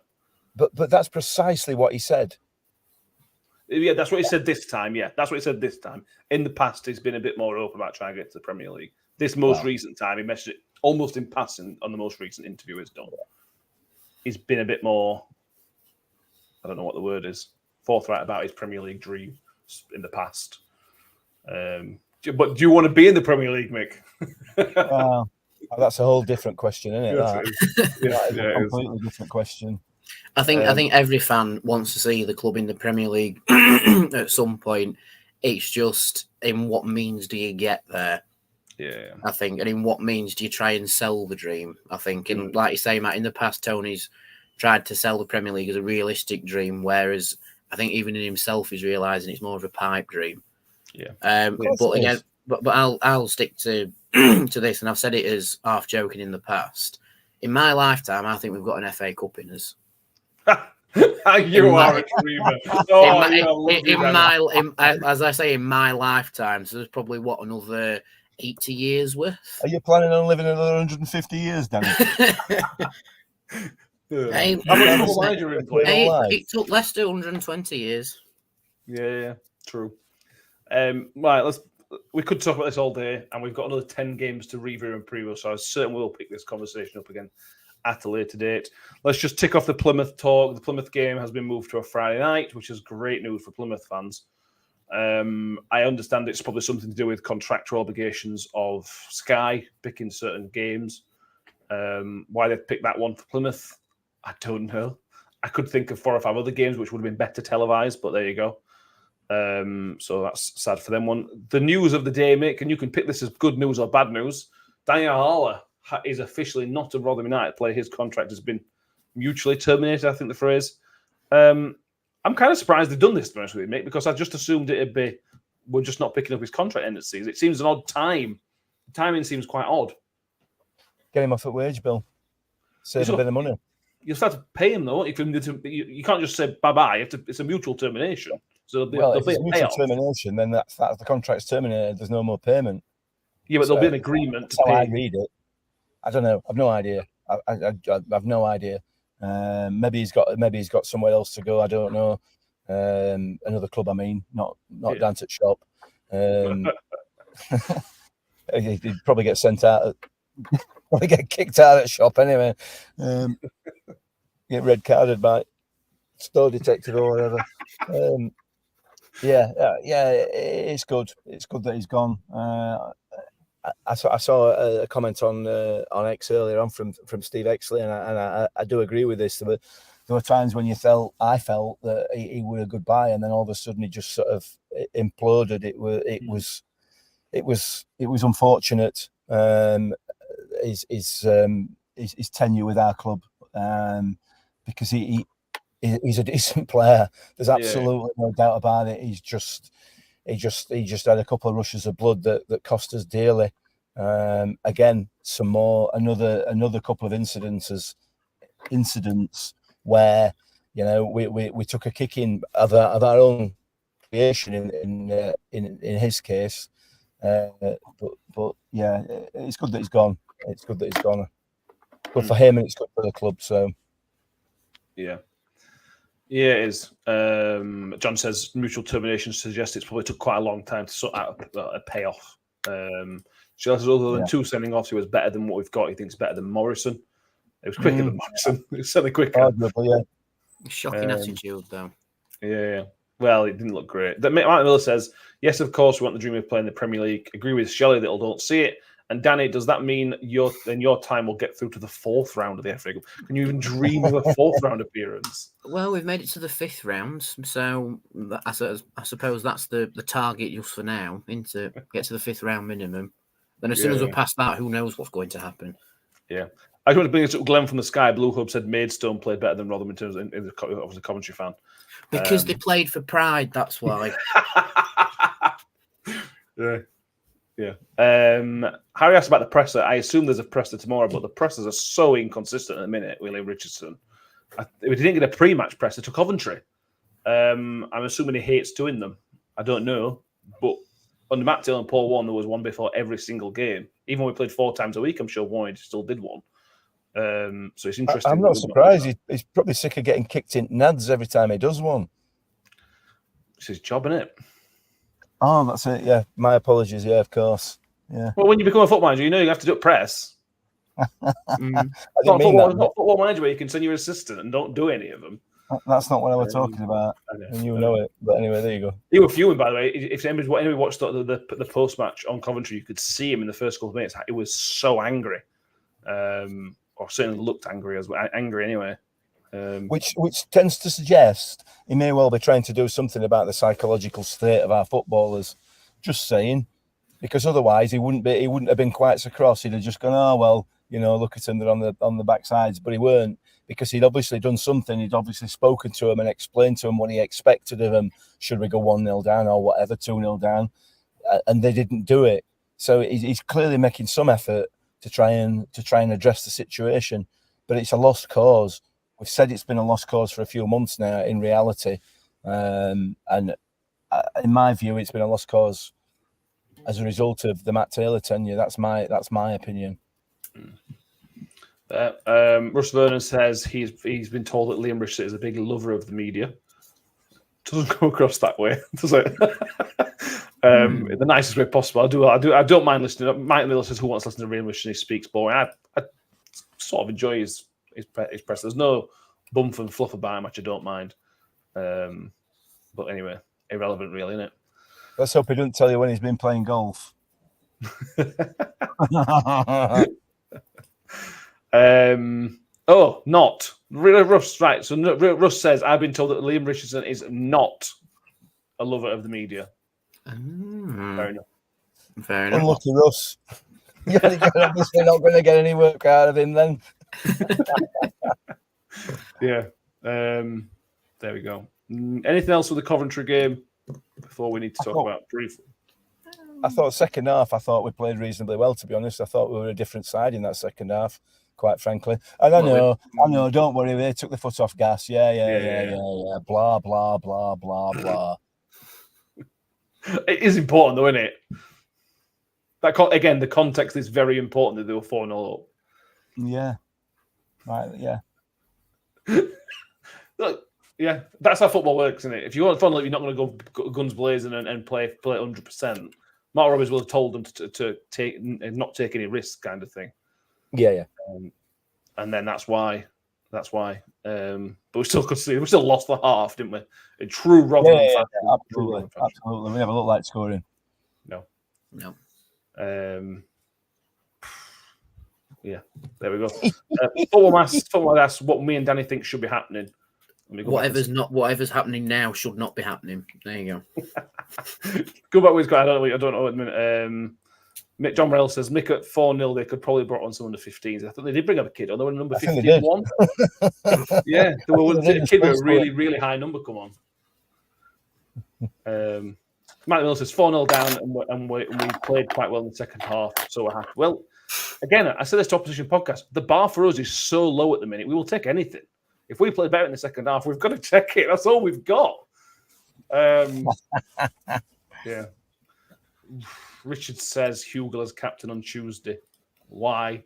Speaker 5: But that's precisely what he said.
Speaker 3: Yeah, that's what he said this time. Yeah, that's what he said this time. In the past, he's been a bit more open about trying to get to the Premier League. This most recent time, he mentioned it almost in passing on the most recent interview he's done. He's been a bit more, I don't know what the word is, forthright about his Premier League dream in the past. But do you want to be in the Premier League, Mick?
Speaker 5: That's a whole different question, isn't it?
Speaker 3: That
Speaker 5: is a completely different question.
Speaker 4: I think every fan wants to see the club in the Premier League at some point. It's just in what means do you get there?
Speaker 3: Yeah,
Speaker 4: I think, and in what means do you try and sell the dream? I think, and like you say, Matt, in the past, Tony's tried to sell the Premier League as a realistic dream, whereas I think even in himself, he's realising it's more of a pipe dream.
Speaker 3: Yeah.
Speaker 4: But again, but I'll stick to to this, and I've said it as half joking in the past. In my lifetime, I think we've got an FA Cup in us.
Speaker 3: You are a dreamer.
Speaker 4: As I say, in my lifetime, so there's probably another 80 years worth.
Speaker 5: Are you planning on living another 150 years, Danny?
Speaker 4: It took Leicester 120 years.
Speaker 3: Yeah, true. Right, we could talk about this all day, and we've got another 10 games to review and preview, so I certainly will pick this conversation up again at a later date. Let's just tick off the Plymouth talk. The Plymouth game has been moved to a Friday night, which is great news for Plymouth fans. I understand it's probably something to do with contractual obligations of Sky picking certain games. Why they've picked that one for Plymouth, I don't know. I could think of 4 or 5 other games which would have been better televised, but there you go. So that's sad for them one. The news of the day, Mick, and you can pick this as good news or bad news. Daniel Haller is officially not a Rotherham United player. His contract has been mutually terminated, I think the phrase. I'm kind of surprised they've done this, to be honest with you, Mick, because I just assumed it'd be we're just not picking up his contract end of the season. It seems an odd time. The timing seems quite odd.
Speaker 5: Get him off at wage bill. Save a bit of money.
Speaker 3: You'll start to pay him, though. You can't just say bye-bye. It's a mutual termination. So there'll be a mutual
Speaker 5: termination, then that's the contract's terminated. There's no more payment.
Speaker 3: Yeah, but there'll be an agreement to pay.
Speaker 5: I read it. I don't know. I've no idea. I've no idea. Maybe he's got somewhere else to go. I don't know. Another club. I mean, not dance at shop. He'd probably get sent out. Probably get kicked out at shop anyway. Get red carded by store detective or whatever. It's good. It's good that he's gone. I saw a comment on X earlier on from Steve Exley, and I do agree with this. There were times when I felt that he were a good buy, and then all of a sudden he just sort of imploded. It was unfortunate. His tenure with our club, because he's a decent player. There's absolutely no doubt about it. He just had a couple of rushes of blood that cost us dearly. Again, another couple of incidents where we took a kicking of our own creation in his case. But yeah, it's good that he's gone. It's good that he's gone. Good for him, and it's good for the club. So
Speaker 3: yeah, it is. John says mutual termination suggests it's probably took quite a long time to sort out a payoff. She says other than 2 sending offs, he was better than what we've got. He thinks better than Morrison. It was quicker than Morrison. It was certainly quicker.
Speaker 4: Shocking attitude, though.
Speaker 3: Yeah. Well, it didn't look great. Martin Miller says, yes, of course, we want the dream of playing the Premier League. Agree with Shelley that don't see it. And Danny, does that mean your time will get through to the 4th round of the FA Cup? Can you even dream of a 4th round appearance?
Speaker 4: Well, we've made it to the 5th round, so I suppose that's the target just for now, to get to the 5th round minimum. Then as soon as we're past that, who knows what's going to happen? Yeah.
Speaker 3: I just want to bring this up. Glenn from the Sky Blue Hub said Maidstone played better than Rotherham in terms of I was a commentary fan.
Speaker 4: Because they played for pride, that's why.
Speaker 3: Yeah. Harry asked about the presser. I assume there's a presser tomorrow, but the pressers are so inconsistent at the minute. William Richardson. We didn't get a pre-match presser to Coventry. I'm assuming he hates doing them. I don't know. But under Matt Till and Paul Warren, there was one before every single game. Even when we played 4 times a week, I'm sure Warren still did one. So it's interesting.
Speaker 5: I'm not surprised. He's probably sick of getting kicked in nads every time he does one.
Speaker 3: It's his job, isn't it?
Speaker 5: Oh, that's it. Yeah, my apologies. Yeah, of course. Yeah.
Speaker 3: Well, when you become a football manager, you know you have to do it press.
Speaker 5: I didn't
Speaker 3: Not
Speaker 5: mean
Speaker 3: football,
Speaker 5: that.
Speaker 3: not football manager where you can send your assistant and don't do any of them.
Speaker 5: That's not what I was talking about, and you know it. But anyway, there you go.
Speaker 3: You were fuming, by the way. If anybody watched the post match on Coventry, you could see him in the first couple of minutes. He was so angry, or certainly looked angry as well. Angry anyway.
Speaker 5: Which tends to suggest he may well be trying to do something about the psychological state of our footballers. Just saying, because otherwise he wouldn't have been quite so cross. He'd have just gone, oh well, look at them, they're on the backsides. But he weren't, because he'd obviously done something. He'd obviously spoken to them and explained to them what he expected of them. Should we go 1-0 down or whatever, 2-0 down, and they didn't do it. So he's clearly making some effort to try and address the situation. But it's a lost cause. We've said it's been a lost cause for a few months now. In reality, and in my view, it's been a lost cause as a result of the Matt Taylor tenure. That's my opinion.
Speaker 3: Russ Vernon says he's been told that Liam Richardson is a big lover of the media. Doesn't come across that way, does it? The nicest way possible. I don't mind listening. Mike Miller says, "Who wants to listen to Liam Richardson? He speaks boring." I sort of enjoy his press. There's no bump and fluff about him, which I don't mind. But anyway, irrelevant, really, isn't it?
Speaker 5: Let's hope he doesn't tell you when he's been playing golf.
Speaker 3: Not Russ. Right. So Russ says, I've been told that Liam Richardson is not a lover of the media. Fair enough.
Speaker 5: Unlucky Russ. You're obviously not going to get any work out of him then.
Speaker 3: Yeah. There we go. Anything else with the Coventry game before we need to talk about briefly?
Speaker 5: I thought second half, we played reasonably well, to be honest. I thought we were a different side in that second half, quite frankly. And I know, don't worry, they took the foot off gas. Yeah. Blah, blah, blah, blah, blah.
Speaker 3: It is important, though, isn't it? Again, the context is very important that they were 4-0 up.
Speaker 5: Yeah. Right, yeah.
Speaker 3: Look, yeah, that's how football works, isn't it? If you want fun, you're not going to go guns blazing and play 100%. Mark Roberts will have told them to not take any risks, kind of thing.
Speaker 5: Yeah.
Speaker 3: And then that's why. But we still lost the half, didn't we? A true Rotherham fashion.
Speaker 5: Absolutely. We never looked like scoring.
Speaker 3: No. Yeah, there we go. Football asks what me and Danny think should be happening.
Speaker 4: Whatever's happening now should not be happening. There you go.
Speaker 3: Go back with I don't know at the minute. John Morell says Mick at 4-0. They could probably brought on some under 15s. I thought they did bring up a kid. On they were number 51. Yeah, there was a kid with a really, really high number come on. Matt Miller says 4-0 down, and we played quite well in the second half. So we're happy. Well, again, I said this to Opposition Podcast. The bar for us is so low at the minute. We will take anything. If we play better in the second half, we've got to check it. That's all we've got. Yeah. Richard says Hugo as captain on Tuesday. Why?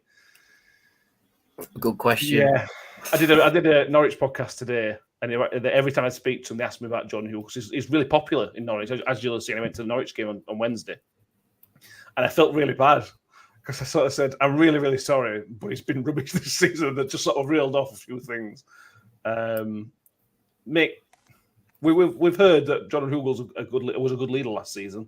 Speaker 4: Good question.
Speaker 3: Yeah. I did a Norwich podcast today, and every time I speak to him, they ask me about John Hugo because he's really popular in Norwich. As you'll have seen, I went to the Norwich game on Wednesday, and I felt really bad because I sort of said, I'm really, really sorry, but he's been rubbish this season. That just sort of reeled off a few things. Mick, we've heard that John Hugo was a good leader last season.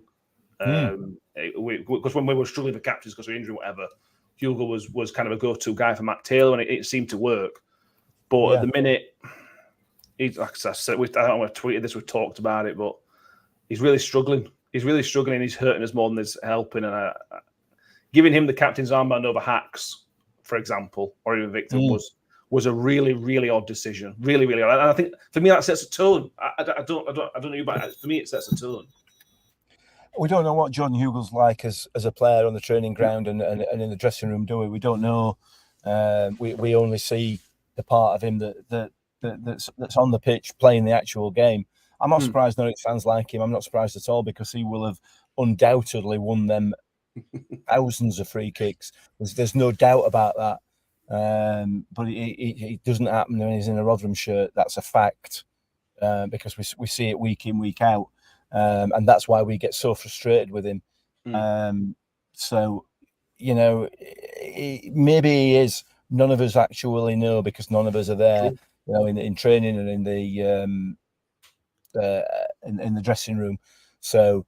Speaker 3: Because when we were struggling for captains because of injury, whatever, Hugo was kind of a go-to guy for Matt Taylor, and it seemed to work. But at the minute, like I said, I don't know if I tweeted this, we've talked about it, but he's really struggling. He's really struggling, and he's hurting us more than he's helping. And giving him the captain's armband over Hacks, for example, or even Victor was a really, really odd decision. Really, really odd. And I think for me that sets a tone. I don't know you, but for me it sets a tone.
Speaker 5: We don't know what John Hugo's like as a player on the training ground and in the dressing room, do we? We don't know. We only see the part of him that's on the pitch playing the actual game. I'm not surprised Norwich fans like him. I'm not surprised at all because he will have undoubtedly won them thousands of free kicks. There's no doubt about that. But it doesn't happen when he's in a Rotherham shirt. That's a fact because we see it week in, week out. and that's why we get so frustrated with him. So, you know, maybe he is. None of us actually know because none of us are there, you know, in training and in the dressing room. So,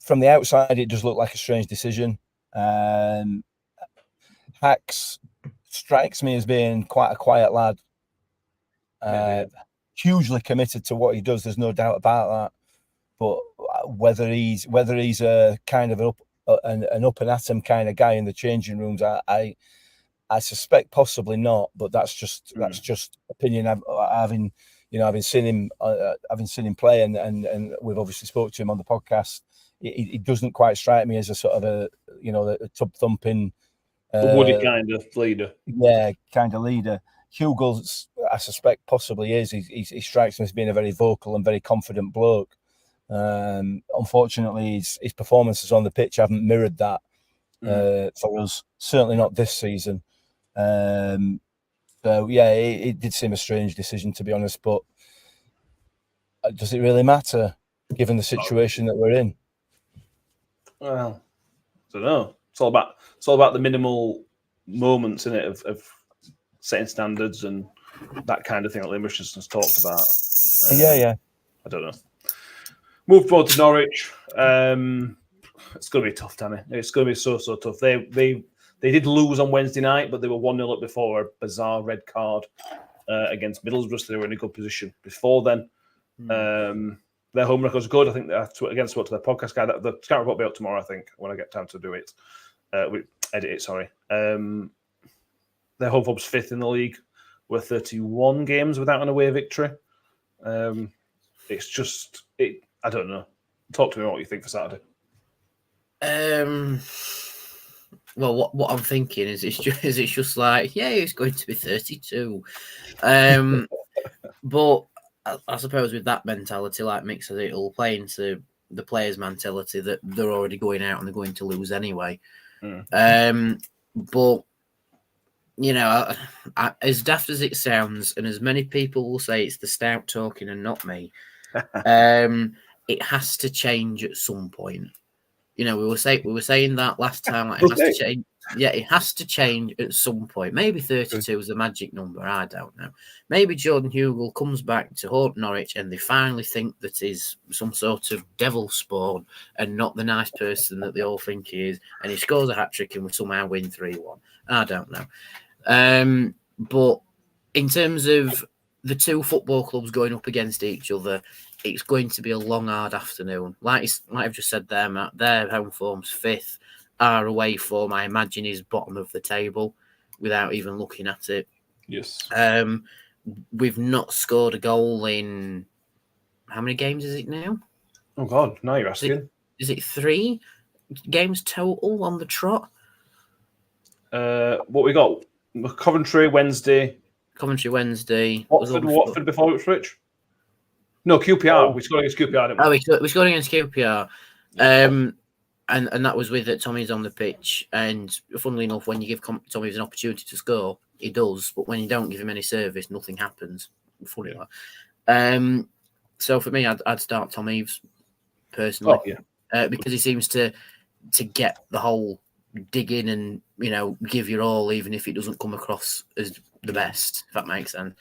Speaker 5: from the outside, it does look like a strange decision. Hacks strikes me as being quite a quiet lad, hugely committed to what he does. There's no doubt about that. But whether he's a kind of an up and atom kind of guy in the changing rooms, I suspect possibly not. But that's just opinion. Having seen him play, and we've obviously spoke to him on the podcast. He doesn't quite strike me as a sort of a tub thumping,
Speaker 3: woody kind of leader.
Speaker 5: Yeah, kind of leader. Hugo's, I suspect, possibly is. He strikes me as being a very vocal and very confident bloke. Unfortunately, his performances on the pitch haven't mirrored that for us. Certainly not this season. So yeah, it did seem a strange decision, to be honest. But does it really matter, given the situation that we're in?
Speaker 3: Well, I don't know. It's all about the minimal moments in it of setting standards and that kind of thing that Liam Richardson's talked about.
Speaker 5: Yeah.
Speaker 3: I don't know. Move forward to Norwich. It's going to be tough, Danny. It's going to be so tough. They did lose on Wednesday night, but they were 1-0 up before a bizarre red card against Middlesbrough, so they were in a good position before then. Their home record's good. I think again, spoke to their podcast guy. The scout report will be out tomorrow, I think, when I get time to do it. Edit it, sorry. Their home form's 5th in the league. We're 31 games without an away victory. It's just, I don't know. Talk to me about what you think for Saturday.
Speaker 4: Well, what I'm thinking is it's just like, yeah, it's going to be 32. But I suppose with that mentality, like Mick said, it'll play into the players' mentality that they're already going out and they're going to lose anyway. But, you know, as daft as it sounds, and as many people will say it's the stout talking and not me, it has to change at some point. You know, we were saying that last time. Like, it has to change. Yeah, it has to change at some point. Maybe 32 is the magic number. I don't know. Maybe Jordan Hugill comes back to haunt Norwich and they finally think that he's some sort of devil spawn and not the nice person that they all think he is. And he scores a hat-trick and we somehow win 3-1. I don't know. But in terms of the two football clubs going up against each other, it's going to be a long, hard afternoon. Like I've just said there, Matt, their home form's 5th. Our away form, I imagine, is bottom of the table without even looking at it.
Speaker 3: Yes.
Speaker 4: We've not scored a goal in how many games is it now?
Speaker 3: Oh God, now you're asking.
Speaker 4: Is it 3 games total on the trot?
Speaker 3: What we got? Coventry Wednesday. Watford before Ipswich. No, QPR. We scored against QPR, didn't we?
Speaker 4: We scored against QPR. And that was with that Tommy's on the pitch. And funnily enough, when you give Tommy an opportunity to score, he does. But when you don't give him any service, nothing happens. Funny that. So for me, I'd start Tom Eaves personally, because he seems to get the whole dig in and, you know, give your all, even if it doesn't come across as the best. If that makes sense.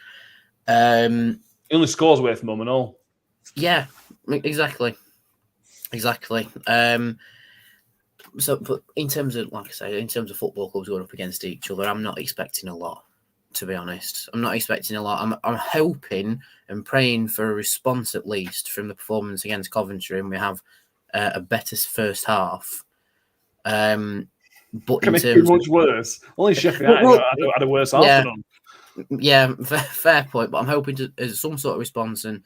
Speaker 3: He only scores away from home and all.
Speaker 4: Yeah, exactly. So, but in terms of, like I say, in terms of football clubs going up against each other, I'm not expecting a lot, to be honest. I'm not expecting a lot. I'm hoping and praying for a response, at least, from the performance against Coventry, and we have a better first half. But
Speaker 3: Can
Speaker 4: in
Speaker 3: it be
Speaker 4: terms
Speaker 3: much worse? Only Sheffield United had a worse half than them.
Speaker 4: Yeah, fair point. But I'm hoping to, as some sort of response, and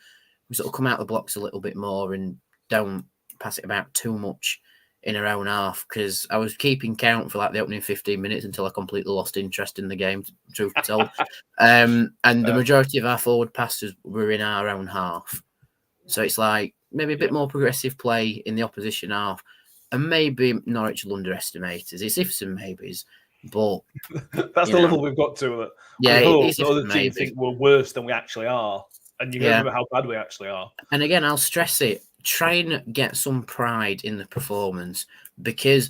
Speaker 4: we sort of come out the blocks a little bit more and don't pass it about too much in our own half, because I was keeping count for like the opening 15 minutes until I completely lost interest in the game, truth be told. And the majority of our forward passes were in our own half. So it's like maybe a bit more progressive play in the opposition half. And maybe Norwich will underestimate us. It's ifs and maybes, but
Speaker 3: that's the level we've got to.
Speaker 4: Yeah,
Speaker 3: I hope
Speaker 4: it's
Speaker 3: the other teams think we're worse than we actually are, And you remember how bad we actually are.
Speaker 4: And again, I'll stress it. Try and get some pride in the performance, because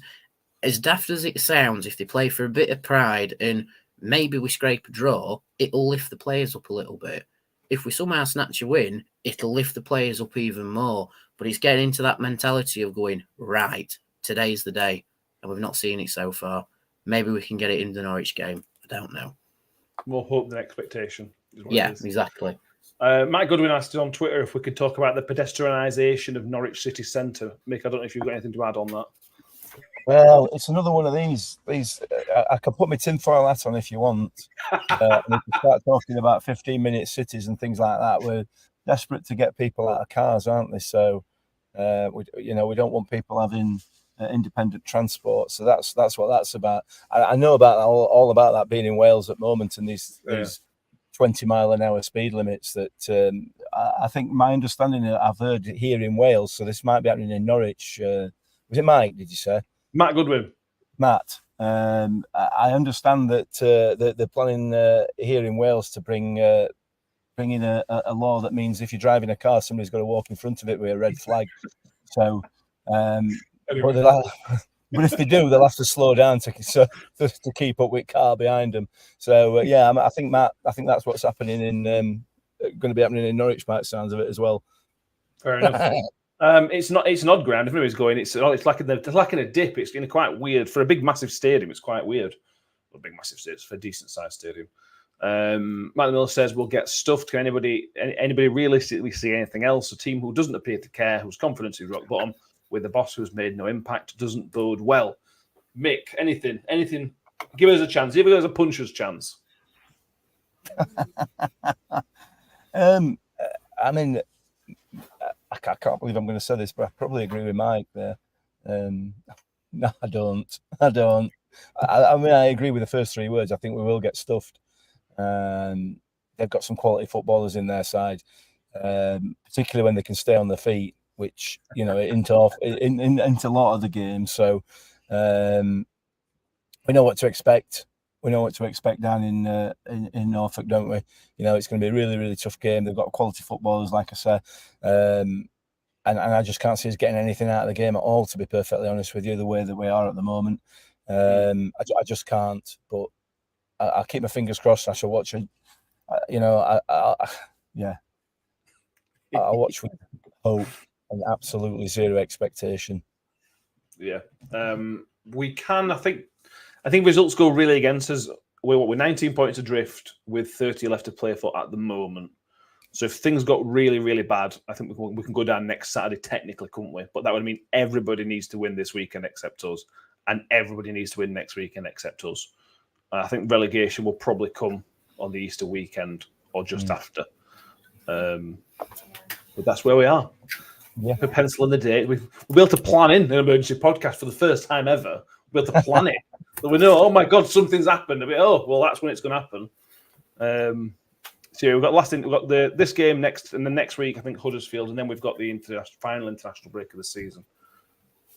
Speaker 4: as daft as it sounds, if they play for a bit of pride and maybe we scrape a draw, it'll lift the players up a little bit. If we somehow snatch a win, it'll lift the players up even more. But it's getting into that mentality of going, right, today's the day. And we've not seen it so far. Maybe we can get it in the Norwich game. I don't know.
Speaker 3: More hope than expectation.
Speaker 4: Yeah, exactly.
Speaker 3: Matt Goodwin asked on Twitter if we could talk about the pedestrianisation of Norwich city centre. Mick, I don't know if you've got anything to add on that.
Speaker 5: Well, it's another one of these. I can put my tinfoil hat on if you want. And if you start talking about 15-minute cities and things like that, we're desperate to get people out of cars, aren't they? So, we don't want people having independent transport. So that's what that's about. I know about all about that being in Wales at the moment, and these 20-mile-an-hour speed limits that I think my understanding I've heard here in Wales. So this might be happening in Norwich. Was it Mike? Did you say?
Speaker 3: Matt Goodwin.
Speaker 5: Matt. I understand that they're planning here in Wales to bring in a law that means if you're driving a car, somebody's got to walk in front of it with a red flag. So, but if they do, they'll have to slow down to keep up with car behind them. So I think that's what's happening in going to be happening in Norwich. By the sounds of it as well.
Speaker 3: Fair enough. It's an odd ground. If anybody's going, it's like in a dip. It's quite weird for a big massive stadium. It's quite weird. Well, big massive stadium for a decent sized stadium. Matt Miller says we'll get stuffed. Can anybody realistically see anything else? A team who doesn't appear to care, whose confidence is rock bottom, with a boss who's made no impact, doesn't bode well. Mick, anything? Give us a chance. Give us a puncher's chance.
Speaker 5: I mean, I can't believe I'm going to say this, but I probably agree with Mike there. No, I don't. I mean, I agree with the first three words. I think we will get stuffed. They've got some quality footballers in their side, particularly when they can stay on their feet, which into a lot of the games. So we know what to expect. We know what to expect down in Norfolk, don't we? It's going to be a really, really tough game. They've got quality footballers, like I said, and I just can't see us getting anything out of the game at all, to be perfectly honest with you, the way that we are at the moment. I just can't. But I'll keep my fingers crossed. I shall watch it. I'll watch with hope and absolutely zero expectation.
Speaker 3: Yeah, we can. I think results go really against us. We're 19 points adrift with 30 left to play for at the moment. So if things got really, really bad, I think we can go down next Saturday technically, couldn't we? But that would mean everybody needs to win this weekend except us, and everybody needs to win next weekend except us. I think relegation will probably come on the Easter weekend or just after. But that's where we are.
Speaker 5: Yeah.
Speaker 3: We're penciling the date. We'll be able to plan in an emergency podcast for the first time ever. We'll be able to plan it. So we know, oh my God, something's happened. That's when it's going to happen. So we've got this game next, and the next week, I think Huddersfield, and then we've got the final international break of the season.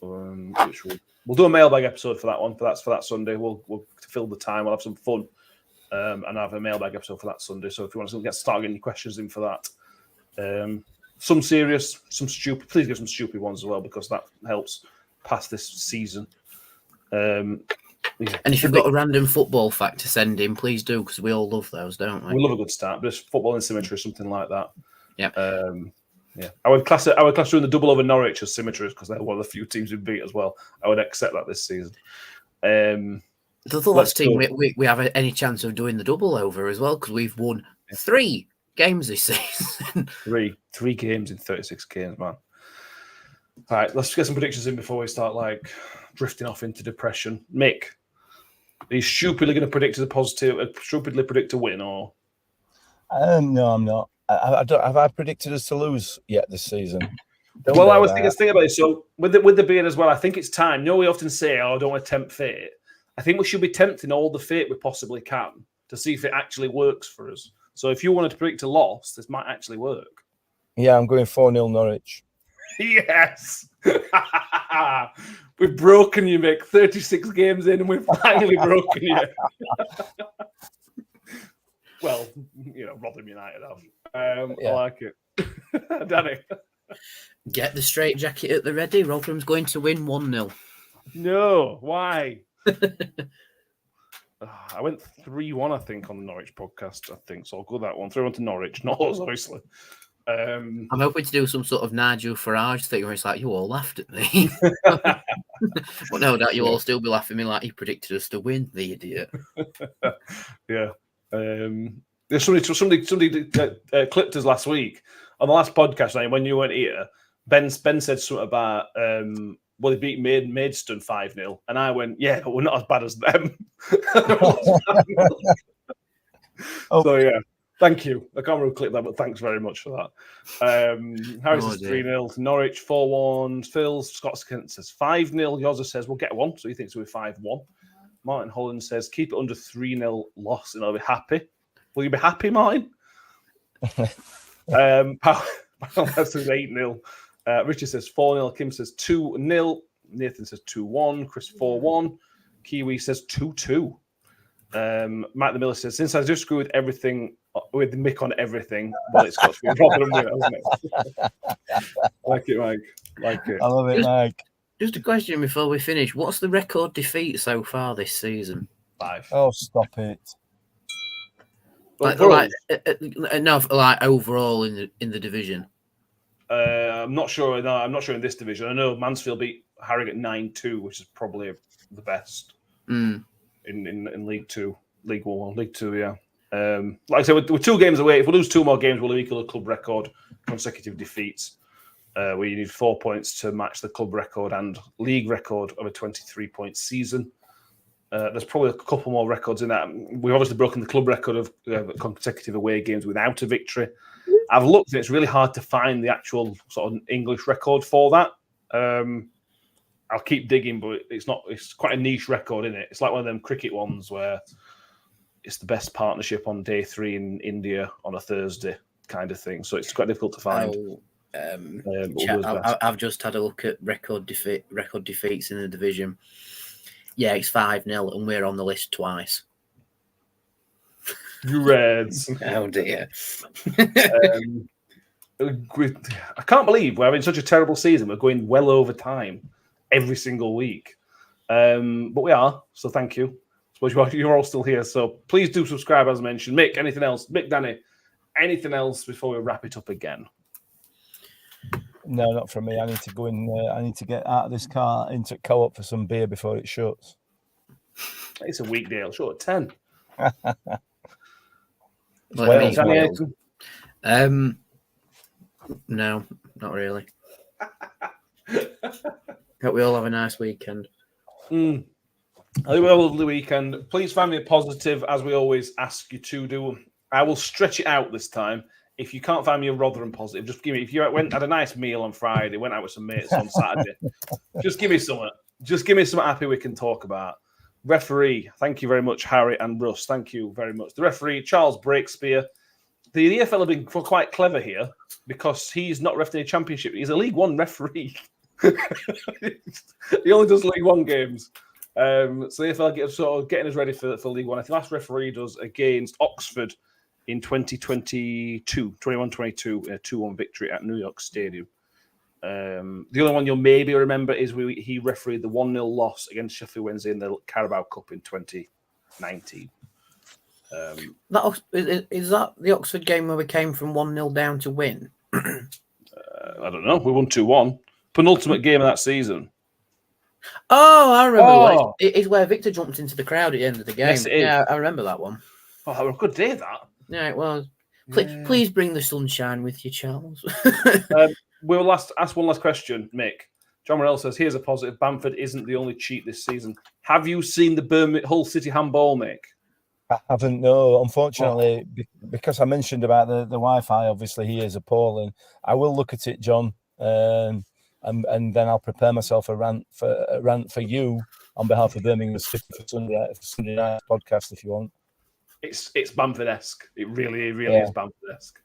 Speaker 3: Which we'll do a mailbag episode for that one. For that Sunday, we'll fill the time. We'll have some fun, and have a mailbag episode for that Sunday. So if you want to start getting your questions in for that, some serious, some stupid. Please give some stupid ones as well, because that helps pass this season.
Speaker 4: And if you've got a random football fact to send in, please do, because we all love those, don't we?
Speaker 3: We love a good start, but just football and symmetry, something like that.
Speaker 4: Yeah.
Speaker 3: I would class doing the double over Norwich as symmetry, because they're one of the few teams we beat as well. I would accept that this season.
Speaker 4: The last team we have any chance of doing the double over as well, because we've won 3 games this season.
Speaker 3: Three games in 36 games, man. All right, let's get some predictions in before we start drifting off into depression. Mick, are you stupidly going to predict stupidly predict a win, or?
Speaker 5: No, I'm not. Have I predicted us to lose yet this season?
Speaker 3: I was thinking about it. So with the beard as well, I think it's time. We often say, "Oh, I don't want to tempt fate." I think we should be tempting all the fate we possibly can to see if it actually works for us. So if you wanted to predict a loss, this might actually work.
Speaker 5: Yeah, I'm going 4-0 Norwich.
Speaker 3: Yes. We've broken you, Mick. 36 games in, and we've finally broken you. Well, Rotherham United have. I like it. Danny?
Speaker 4: Get the straight jacket at the ready. Rotherham's going to win 1-0.
Speaker 3: No, why? I went 3-1, I think, on the Norwich podcast. I think so. I'll go that one. 3-1 to Norwich, not us, obviously.
Speaker 4: I'm hoping to do some sort of Nigel Farage thing where it's like, you all laughed at me. But no doubt you all still be laughing at me like he predicted us to win, the idiot.
Speaker 3: Yeah. Somebody clipped us last week on the last podcast night when you weren't here. Ben said something about well, they beat Maidstone 5-0, and I went, yeah, but we're not as bad as them. So yeah, thank you. I can't really clip that, but thanks very much for that. Harry says 3-0 to Norwich, 4-1. Phil Scott says 5-0. Yoza says we'll get one, so he thinks we'll be 5-1. Martin Holland says keep it under 3-0 loss, and I'll be happy. Will you be happy, Martin? Powell says 8-0. Richard says 4-0. Kim says 2-0. Nathan says 2-1. Chris 4-1. Kiwi says 2-2. Matt the Miller says, since I disagree with everything, with Mick on everything, well, it's got to be Rotherham winner, hasn't it? Like it, Mike. Like it.
Speaker 5: I love it, Mike.
Speaker 4: Just a question before we finish. What's the record defeat so far this season?
Speaker 3: 5.
Speaker 5: Oh, stop it.
Speaker 3: Well,
Speaker 4: like overall in the division.
Speaker 3: I'm not sure. No, I'm not sure in this division. I know Mansfield beat Harrogate 9-2, which is probably the best in League 2, League 1, League 2. Yeah. Like I said, we're 2 games away. If we lose 2 more games, we'll equal the club record consecutive defeats. Where you need 4 points to match the club record and league record of a 23-point season. There's probably a couple more records in that. We've obviously broken the club record of consecutive away games without a victory. I've looked and it's really hard to find the actual sort of English record for that. I'll keep digging, but it's quite a niche record, isn't it? It's like one of them cricket ones where it's the best partnership on day 3 in India on a Thursday kind of thing. So it's quite difficult to find.
Speaker 4: I've just had a look at record defeats in the division. Yeah, it's 5-0, and we're on the list twice.
Speaker 3: You Reds.
Speaker 4: Oh dear.
Speaker 3: I can't believe we're having such a terrible season. We're going well over time every single week. But we are, so thank you. I suppose you're all still here, so please do subscribe, as mentioned. Mick, anything else? Mick, Danny, anything else before we wrap it up again?
Speaker 5: No, not from me. I need to go in. I need to get out of this car into Co-op for some beer before it shuts.
Speaker 3: It's a weekday. I'll shut at 10.
Speaker 4: No, not really. Hope we all have a nice weekend.
Speaker 3: I think we have a lovely weekend. Please find me a positive, as we always ask you to do. I will stretch it out this time. If you can't find me a Rotherham positive, just give me. If you had a nice meal on Friday, went out with some mates on Saturday, just give me something. Just give me something happy we can talk about. Referee, thank you very much, Harry and Russ. Thank you very much. The referee, Charles Breakspear. The EFL have been quite clever here because he's not reffing a championship. He's a League One referee. He only does League One games. So the EFL getting us ready for League One. I think last referee does against Oxford in 2022, 21-22, a 2-1 victory at New York Stadium. The other one you'll maybe remember is he refereed the 1-0 loss against Sheffield Wednesday in the Carabao Cup in 2019.
Speaker 4: Is that the Oxford game where we came from 1-0 down to win?
Speaker 3: I don't know. We won 2-1. Penultimate game of that season.
Speaker 4: Oh, I remember. It is where Victor jumped into the crowd at the end of the game.
Speaker 3: Yes, it is.
Speaker 4: Yeah, I remember that one.
Speaker 3: Oh, that was a good day, that.
Speaker 4: Yeah, it was. Please bring the sunshine with you, Charles.
Speaker 3: We'll ask one last question, Mick. John Morell says, here's a positive. Bamford isn't the only cheat this season. Have you seen the Hull City handball, Mick?
Speaker 5: I haven't, no. Unfortunately, because I mentioned about the Wi-Fi, obviously he is appalling. I will look at it, John, and then I'll prepare myself a rant for you on behalf of Birmingham City for Sunday night podcast if you want.
Speaker 3: It's Bamford-esque. It really is Bamford-esque.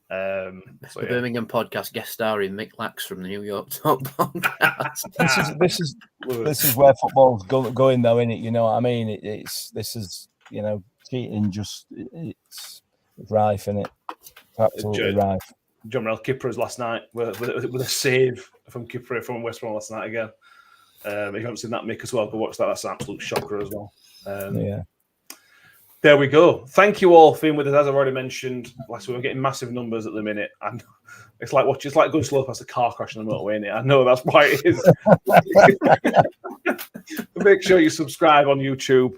Speaker 4: The Birmingham podcast guest starring Mick Lax from the New York Talk podcast.
Speaker 5: This is where football's going, though, isn't it? You know what I mean? This is cheating. Just it's rife, isn't it? Absolutely right.
Speaker 3: John Morel Kiprers last night with a save from Kipre from West Brom last night again. If you haven't seen that, Mick, as well, go watch that. That's an absolute shocker as well. There we go. Thank you all for being with us. As I've already mentioned, last week we're getting massive numbers at the minute, and it's like going slow past a car crash on the motorway, isn't it? I know that's why it is. Make sure you subscribe on YouTube.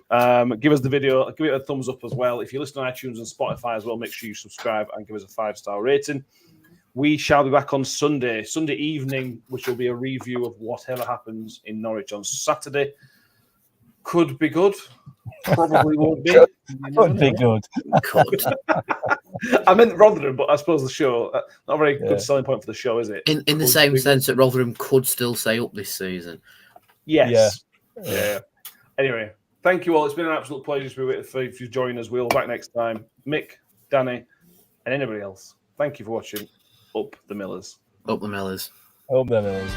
Speaker 3: Give us the video, give it a thumbs up as well. If you listen on iTunes and Spotify as well, make sure you subscribe and give us a 5-star rating. We shall be back on Sunday evening, which will be a review of whatever happens in Norwich on Saturday. Could be good. Probably won't be.
Speaker 5: Could be good.
Speaker 4: Could.
Speaker 3: I meant Rotherham, but I suppose the show, not a very good selling point for the show, is it?
Speaker 4: In the same sense that Rotherham could still stay up this season.
Speaker 3: Yes. Yeah. Anyway, thank you all. It's been an absolute pleasure to be with you. If you join us, we'll be back next time. Mick, Danny, and anybody else. Thank you for watching. Up the Millers.
Speaker 4: Up the Millers.
Speaker 5: Up the Millers.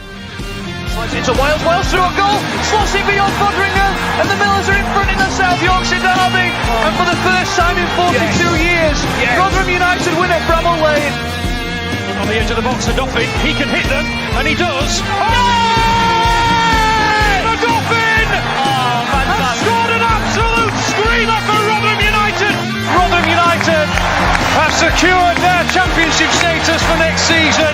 Speaker 1: It's a Wales through a goal, slots it beyond Fodringham, and the Millers are in front in the South Yorkshire derby. And for the first time in 42 years, Rotherham United win at Bramall Lane. On the edge of the box for Doffin, he can hit them, and he does. The Doffin has scored an absolute screamer for Rotherham United. Rotherham United have secured their championship status for next season.